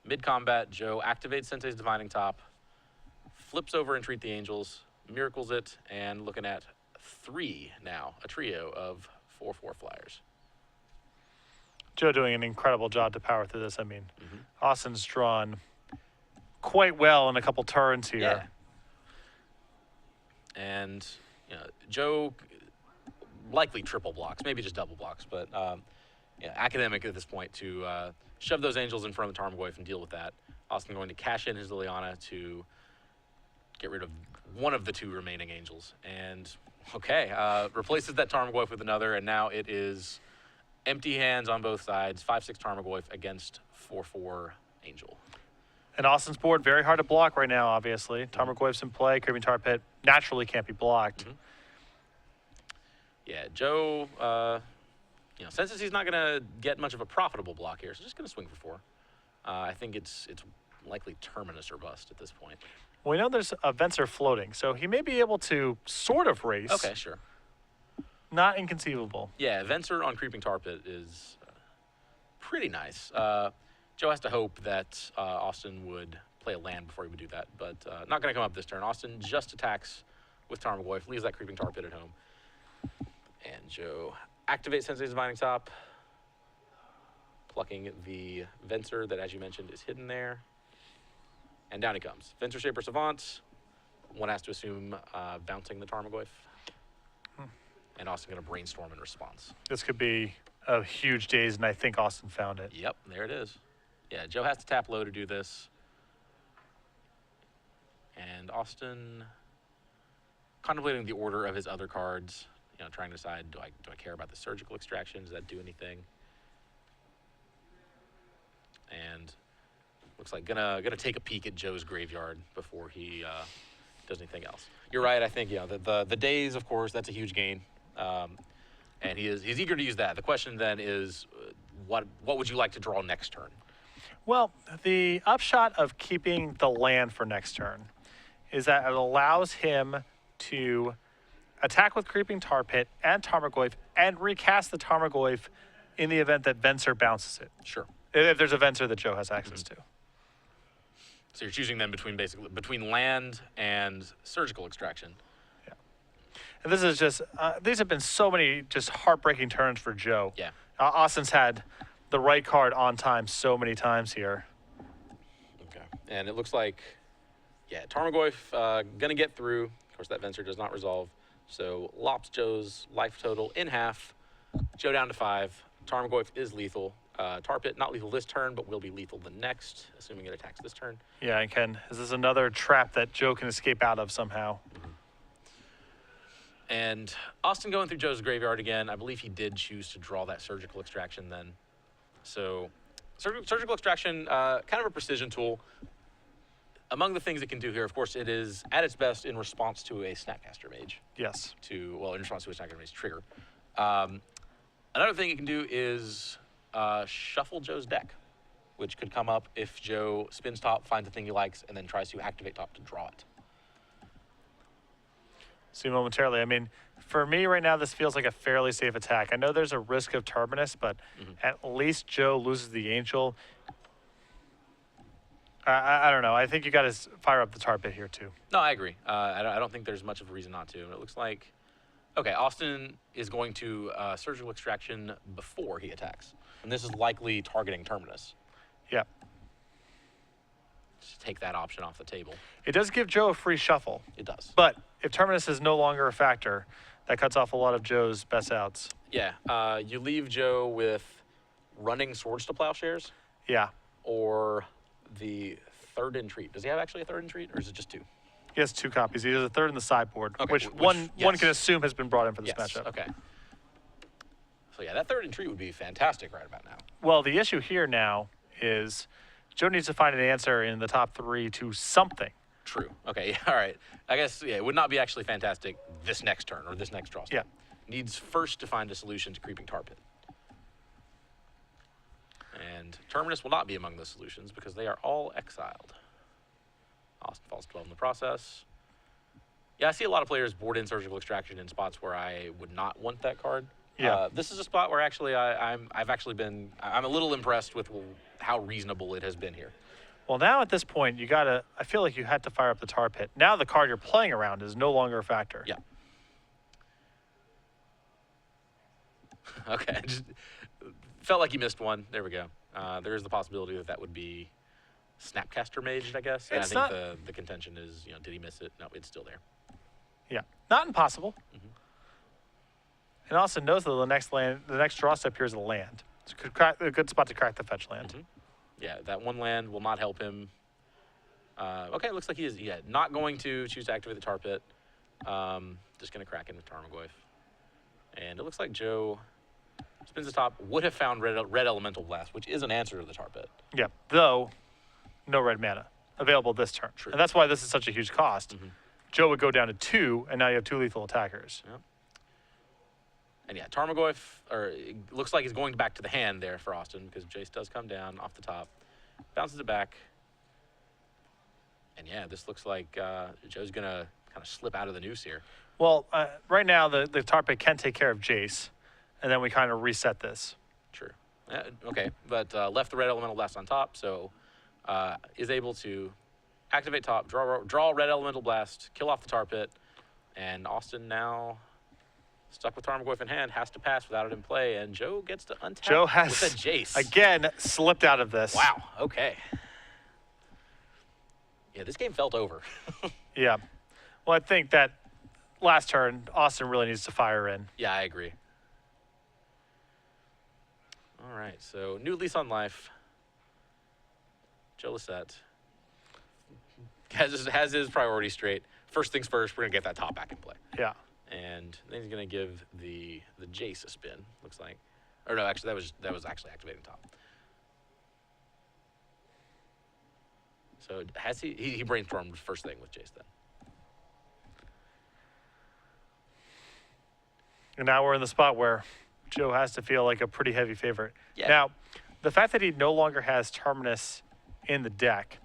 mid-combat. Joe activates Sensei's Divining Top, flips over Entreat the Angels, miracles it, and looking at 3 now, a trio of 4/4 flyers. Joe doing an incredible job to power through this. I mean, Austin's drawn quite well in a couple turns here. Yeah. And Joe likely triple blocks, maybe just double blocks, but academic at this point to shove those Angels in front of the Tarmogoyf and deal with that. Austin going to cash in his Liliana to get rid of one of the 2 remaining Angels. And, replaces that Tarmogoyf with another, and now it is empty hands on both sides, 5/6 Tarmogoyf against 4/4 Angel. And Austin's board, very hard to block right now, obviously. Tarmogoyf's in play, Creeping Tar Pit naturally can't be blocked. Yeah, Joe, since he's not going to get much of a profitable block here, so just going to swing for 4. I think it's likely Terminus or bust at this point. We know there's a Venser floating, so he may be able to sort of race. Okay, sure. Not inconceivable. Yeah, Venser on Creeping Tar Pit is pretty nice. Joe has to hope that Austin would play a land before he would do that, but not going to come up this turn. Austin just attacks with Tarmogoyf, leaves that Creeping Tar Pit at home. And Joe activates Sensei's Divining Top, plucking the Venser that, as you mentioned, is hidden there. And down he comes. Venser Shaper Savant. One has to assume bouncing the Tarmogoyf. And Austin going to brainstorm in response. This could be a huge daze, and I think Austin found it. Yep, there it is. Yeah, Joe has to tap low to do this. And Austin contemplating the order of his other cards, trying to decide, do I care about the Surgical Extraction? Does that do anything? And looks like gonna take a peek at Joe's graveyard before he does anything else. You're right. I think the days, of course, that's a huge gain, and he's eager to use that. The question then is, what would you like to draw next turn? Well, the upshot of keeping the land for next turn is that it allows him to attack with Creeping Tar Pit and Tarmogoyf and recast the Tarmogoyf in the event that Venser bounces it. Sure. If there's a Venser that Joe has access to. So you're choosing them between land and Surgical Extraction. Yeah. And this is just, these have been so many just heartbreaking turns for Joe. Yeah. Austin's had the right card on time so many times here. Okay. And it looks like, Tarmogoyf going to get through. Of course, that Venser does not resolve. So lops Joe's life total in half. Joe down to 5. Tarmogoyf is lethal. Tar Pit not lethal this turn, but will be lethal the next, assuming it attacks this turn. Yeah, and is this another trap that Joe can escape out of somehow? And Austin going through Joe's graveyard again. I believe he did choose to draw that Surgical Extraction then. So Surgical Extraction, kind of a precision tool. Among the things it can do here, of course, it is at its best in response to a Snapcaster Mage. Yes. In response to a Snapcaster Mage trigger. Another thing it can do is shuffle Joe's deck, which could come up if Joe spins top, finds a thing he likes, and then tries to activate top to draw it. See momentarily. I mean, for me right now, this feels like a fairly safe attack. I know there's a risk of Terminus, but at least Joe loses the Angel. I don't know. I think you got to fire up the Tar Pit here, too. No, I agree. I don't think there's much of a reason not to. It looks like, Austin is going to Surgical Extraction before he attacks. And this is likely targeting Terminus. Yeah. Just take that option off the table. It does give Joe a free shuffle. It does. But if Terminus is no longer a factor, that cuts off a lot of Joe's best outs. Yeah. You leave Joe with running Swords to Plowshares. Yeah. Or the third entreat. Does he have actually a third entreat, or is it just 2? He has 2 copies. He has a third in the sideboard, Okay, which one can assume has been brought in for this Yes. matchup. Okay. So yeah, that third entreat would be fantastic right about now. Well, the issue here now is Joe needs to find an answer in the top 3 to something. True. Okay. All right. I guess it would not be actually fantastic this next turn or this next draw step. Yeah. Needs first to find a solution to Creeping Tar Pit. And Terminus will not be among those solutions because they are all exiled. Austin falls 12 in the process. Yeah, I see a lot of players board in Surgical Extraction in spots where I would not want that card. Yeah. This is a spot where actually I'm a little impressed with how reasonable it has been here. Well, now at this point, I feel like you had to fire up the Tar Pit. Now the card you're playing around is no longer a factor. Yeah. Okay. Just felt like you missed one. There we go. There is the possibility that would be Snapcaster Mage, I guess. And I think the contention is, did he miss it? No, it's still there. Yeah. Not impossible. Mm-hmm. And Austin knows that the next draw step here is a land. It's a good spot to crack the fetch land. Mm-hmm. Yeah, that one land will not help him. Okay, it looks like he is not going to choose to activate the Tar Pit. Just going to crack in with Tarmogoyf. And it looks like Joe spins the top, would have found red Elemental Blast, which is an answer to the Tar Pit. Yeah, though no red mana available this turn. True. And that's why this is such a huge cost. Mm-hmm. Joe would go down to 2, and now you have 2 lethal attackers. Yep. And yeah, Tarmogoyf, it looks like he's going back to the hand there for Austin because Jace does come down off the top, bounces it back. And yeah, this looks like Joe's going to kind of slip out of the noose here. Well, right now the Tar Pit can take care of Jace, and then we kind of reset this. True. Okay, but left the red Elemental Blast on top, so is able to activate top, draw red Elemental Blast, kill off the Tar Pit, and Austin now stuck with Tarmogoyf in hand, has to pass without it in play, and Joe gets to untap Joe has, with a Jace. Again, slipped out of this. Wow, okay. Yeah, this game felt over. Yeah. Well, I think that last turn, Austin really needs to fire in. Yeah, I agree. All right, so new lease on life. Joe Lossett has his priorities straight. First things first, we're going to get that top back in play. Yeah. And then he's going to give the Jace a spin, looks like. Or no, actually, that was actually activating top. So has he brainstormed first thing with Jace then? And now we're in the spot where Joe has to feel like a pretty heavy favorite. Yeah. Now, the fact that he no longer has Terminus in the deck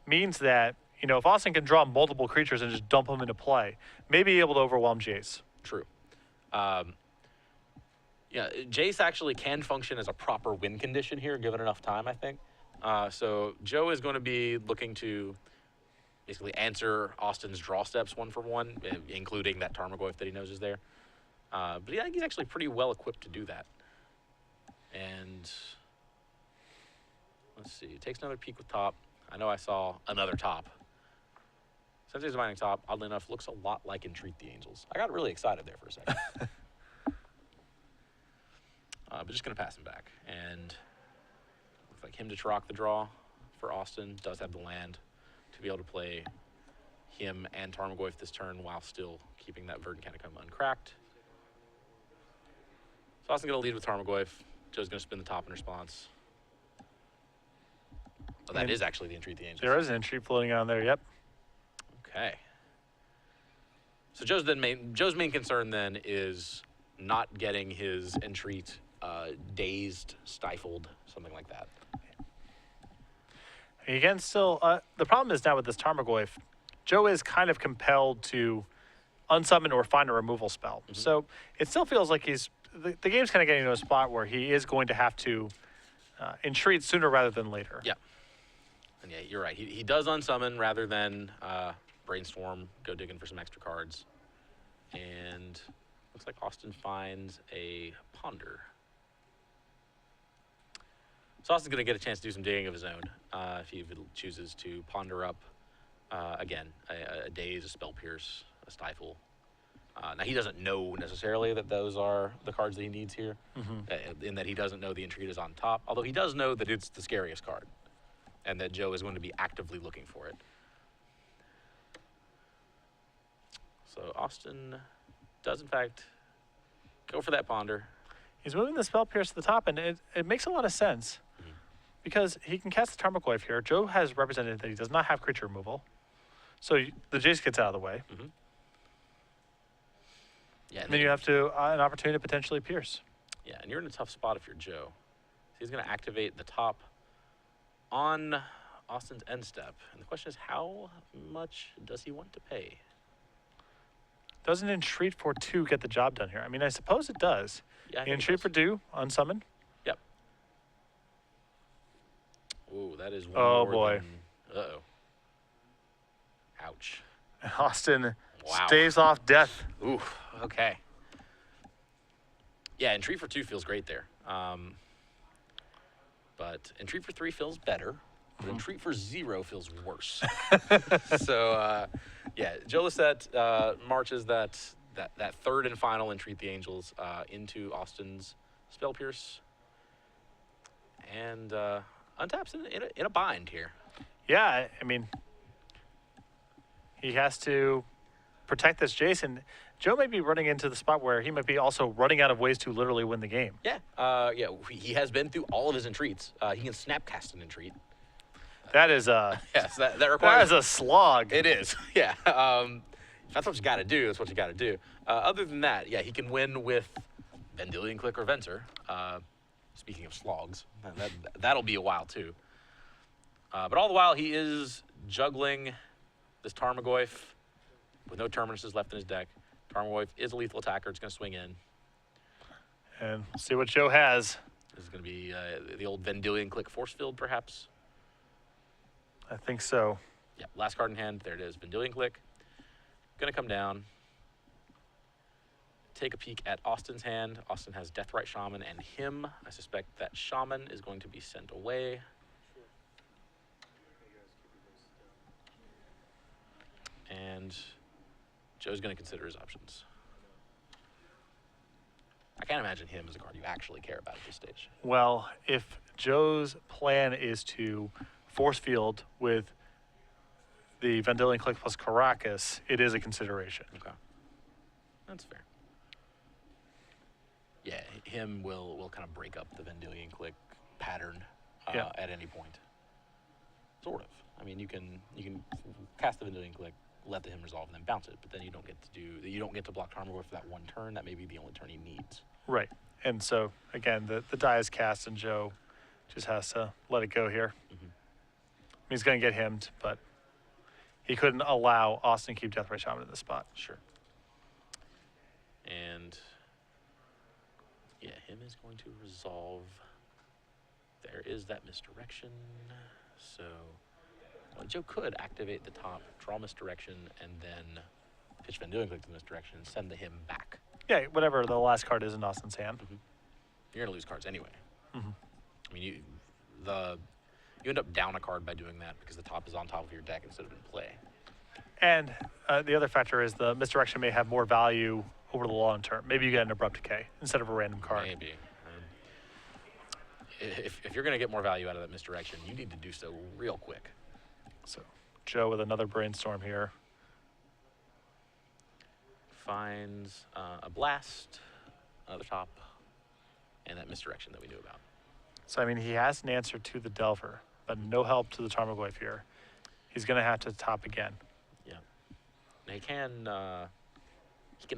means that, if Austin can draw multiple creatures and just dump them into play, maybe able to overwhelm Jace. True. Yeah, Jace actually can function as a proper win condition here, given enough time, I think. So Joe is going to be looking to basically answer Austin's draw steps one for one, including that Tarmogoyf that he knows is there. But yeah, I think he's actually pretty well equipped to do that. And let's see, takes another peek with top. I know I saw another top. Sensei's Divining Top, oddly enough, looks a lot like Entreat the Angels. I got really excited there for a second. But just going to pass him back. And looks like him to rock the draw for Austin. Does have the land to be able to play him and Tarmogoyf this turn while still keeping that Verdant Catacomb uncracked. So Austin's going to lead with Tarmogoyf. Joe's going to spin the top in response. Oh, that is actually the Entreat the Angels. There is an Entreat floating on there, yep. Okay. So Joe's main concern then is not getting his Entreat dazed, stifled, something like that. Again, still, the problem is now with this Tarmogoyf, Joe is kind of compelled to unsummon or find a removal spell. Mm-hmm. So it still feels like the game's kind of getting to a spot where he is going to have to entreat sooner rather than later. Yeah. And yeah, you're right. He does unsummon rather than brainstorm, go digging for some extra cards. And looks like Austin finds a Ponder. So Austin's going to get a chance to do some digging of his own if he chooses to ponder up, again, a Daze, a Spell Pierce, a Stifle. Now, he doesn't know necessarily that those are the cards that he needs here, in that he doesn't know the Entreat is on top, although he does know that it's the scariest card and that Joe is going to be actively looking for it. So Austin does, in fact, go for that ponder. He's moving the Spell Pierce to the top, and it makes a lot of sense because he can cast the Tarmogoyf here. Joe has represented that he does not have creature removal, so the Jace gets out of the way. Yeah, And then you have to an opportunity to potentially pierce. Yeah, and you're in a tough spot if you're Joe. So he's going to activate the top on Austin's end step. And the question is, how much does he want to pay? Doesn't Entreat for 2 get the job done here? I mean, I suppose it does. Yeah, I think it Entreat does. for 2, unsummon. Yep. Ooh, that is one Oh, more boy. than... Uh-oh. Ouch. Austin Wow. staves off death. Ooh, okay. Yeah, Entreat for 2 feels great there. But Entreat for 3 feels better. But Entreat for 0 feels worse. So, yeah, Joe Lossett marches that third and final Entreat the Angels into Austin's Spell Pierce. And untaps in a bind here. Yeah, I mean, he has to protect this Jason. Joe may be running into the spot where he might be also running out of ways to literally win the game. Yeah, yeah, he has been through all of his entreats. He can snapcast an entreat. That is a Yes, that requires... that is a slog. It is, yeah. If that's what you got to do, that's what you got to do. Other than that, yeah, he can win with Vendilion Click or Venter. Speaking of slogs, that'll be a while too. But all the while, he is juggling this Tarmogoyf with no Terminuses left in his deck. Tarmogoyf is a lethal attacker. It's going to swing in. And we'll see what Joe has. This is going to be the old Vendilion Click Force Field, perhaps. I think so. Yeah, last card in hand. There it is. Vendilion Click. Going to come down. Take a peek at Austin's hand. Austin has Deathrite Shaman and him. I suspect that Shaman is going to be sent away. And Joe's going to consider his options. I can't imagine him as a card you actually care about at this stage. Well, if Joe's plan is to force field with the Vendilion Click plus Caracas, it is a consideration. Okay. That's fair. Yeah, him will kind of break up the Vendilion Click pattern at any point. Sort of. I mean, you can cast the Vendilion Click, let the him resolve, and then bounce it. But then you don't get to block Tarmogoyf for that one turn. That may be the only turn he needs. Right. And so again, the die is cast, and Joe just has to let it go here. He's going to get himmed, but he couldn't allow Austin to keep Deathrite Shaman in this spot. Sure. And yeah, him is going to resolve. There is that misdirection. So Joe could activate the top, draw misdirection, and then pitch Vendilion Click to the misdirection and send the him back. Yeah, whatever the last card is in Austin's hand. You're gonna lose cards anyway. I mean, you end up down a card by doing that because the top is on top of your deck instead of in play. And the other factor is the misdirection may have more value over the long term. Maybe you get an Abrupt Decay instead of a random card. Maybe. If you're going to get more value out of that misdirection, you need to do so real quick. So Joe with another brainstorm here. Finds a blast, another top, and that misdirection that we knew about. So, I mean, he has an answer to the Delver, but no help to the Tarmogoyf here. He's going to have to top again. Yeah. Now he can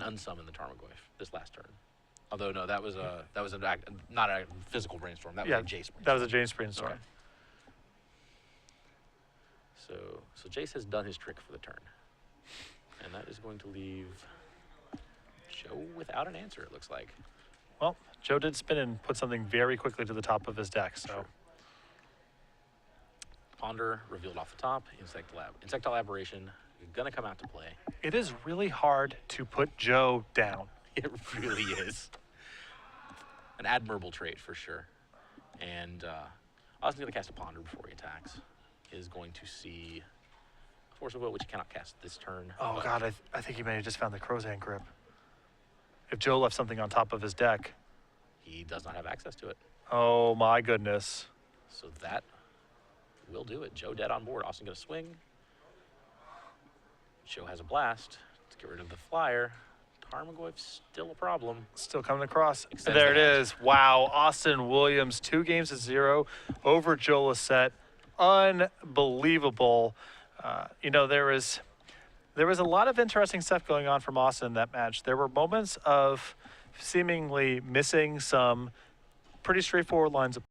unsummon the Tarmogoyf this last turn. Although no, that was not a physical brainstorm. That was a Jace brainstorm. That was a Jace brainstorm. Okay. So Jace has done his trick for the turn, and that is going to leave Joe without an answer. It looks like. Well, Joe did spin and put something very quickly to the top of his deck. So. Sure. Ponder revealed off the top. Insectile Aberration is going to come out to play. It is really hard to put Joe down. It really is. An admirable trait for sure. And Austin's going to cast a Ponder before he attacks. Is going to see Force of Will, which he cannot cast this turn. Oh, God, I think he may have just found the Crozan Grip. If Joe left something on top of his deck. He does not have access to it. Oh, my goodness. So that will do it. Joe dead on board. Austin going to swing. Joe has a blast. Get rid of the flyer. Tarmogoyf's still a problem. Still coming across. Extends There it the match. is. Wow. Austin Williams, 2-0 over Joe Lossett. Unbelievable. You know, there was a lot of interesting stuff going on from Austin in that match. There were moments of seemingly missing some pretty straightforward lines of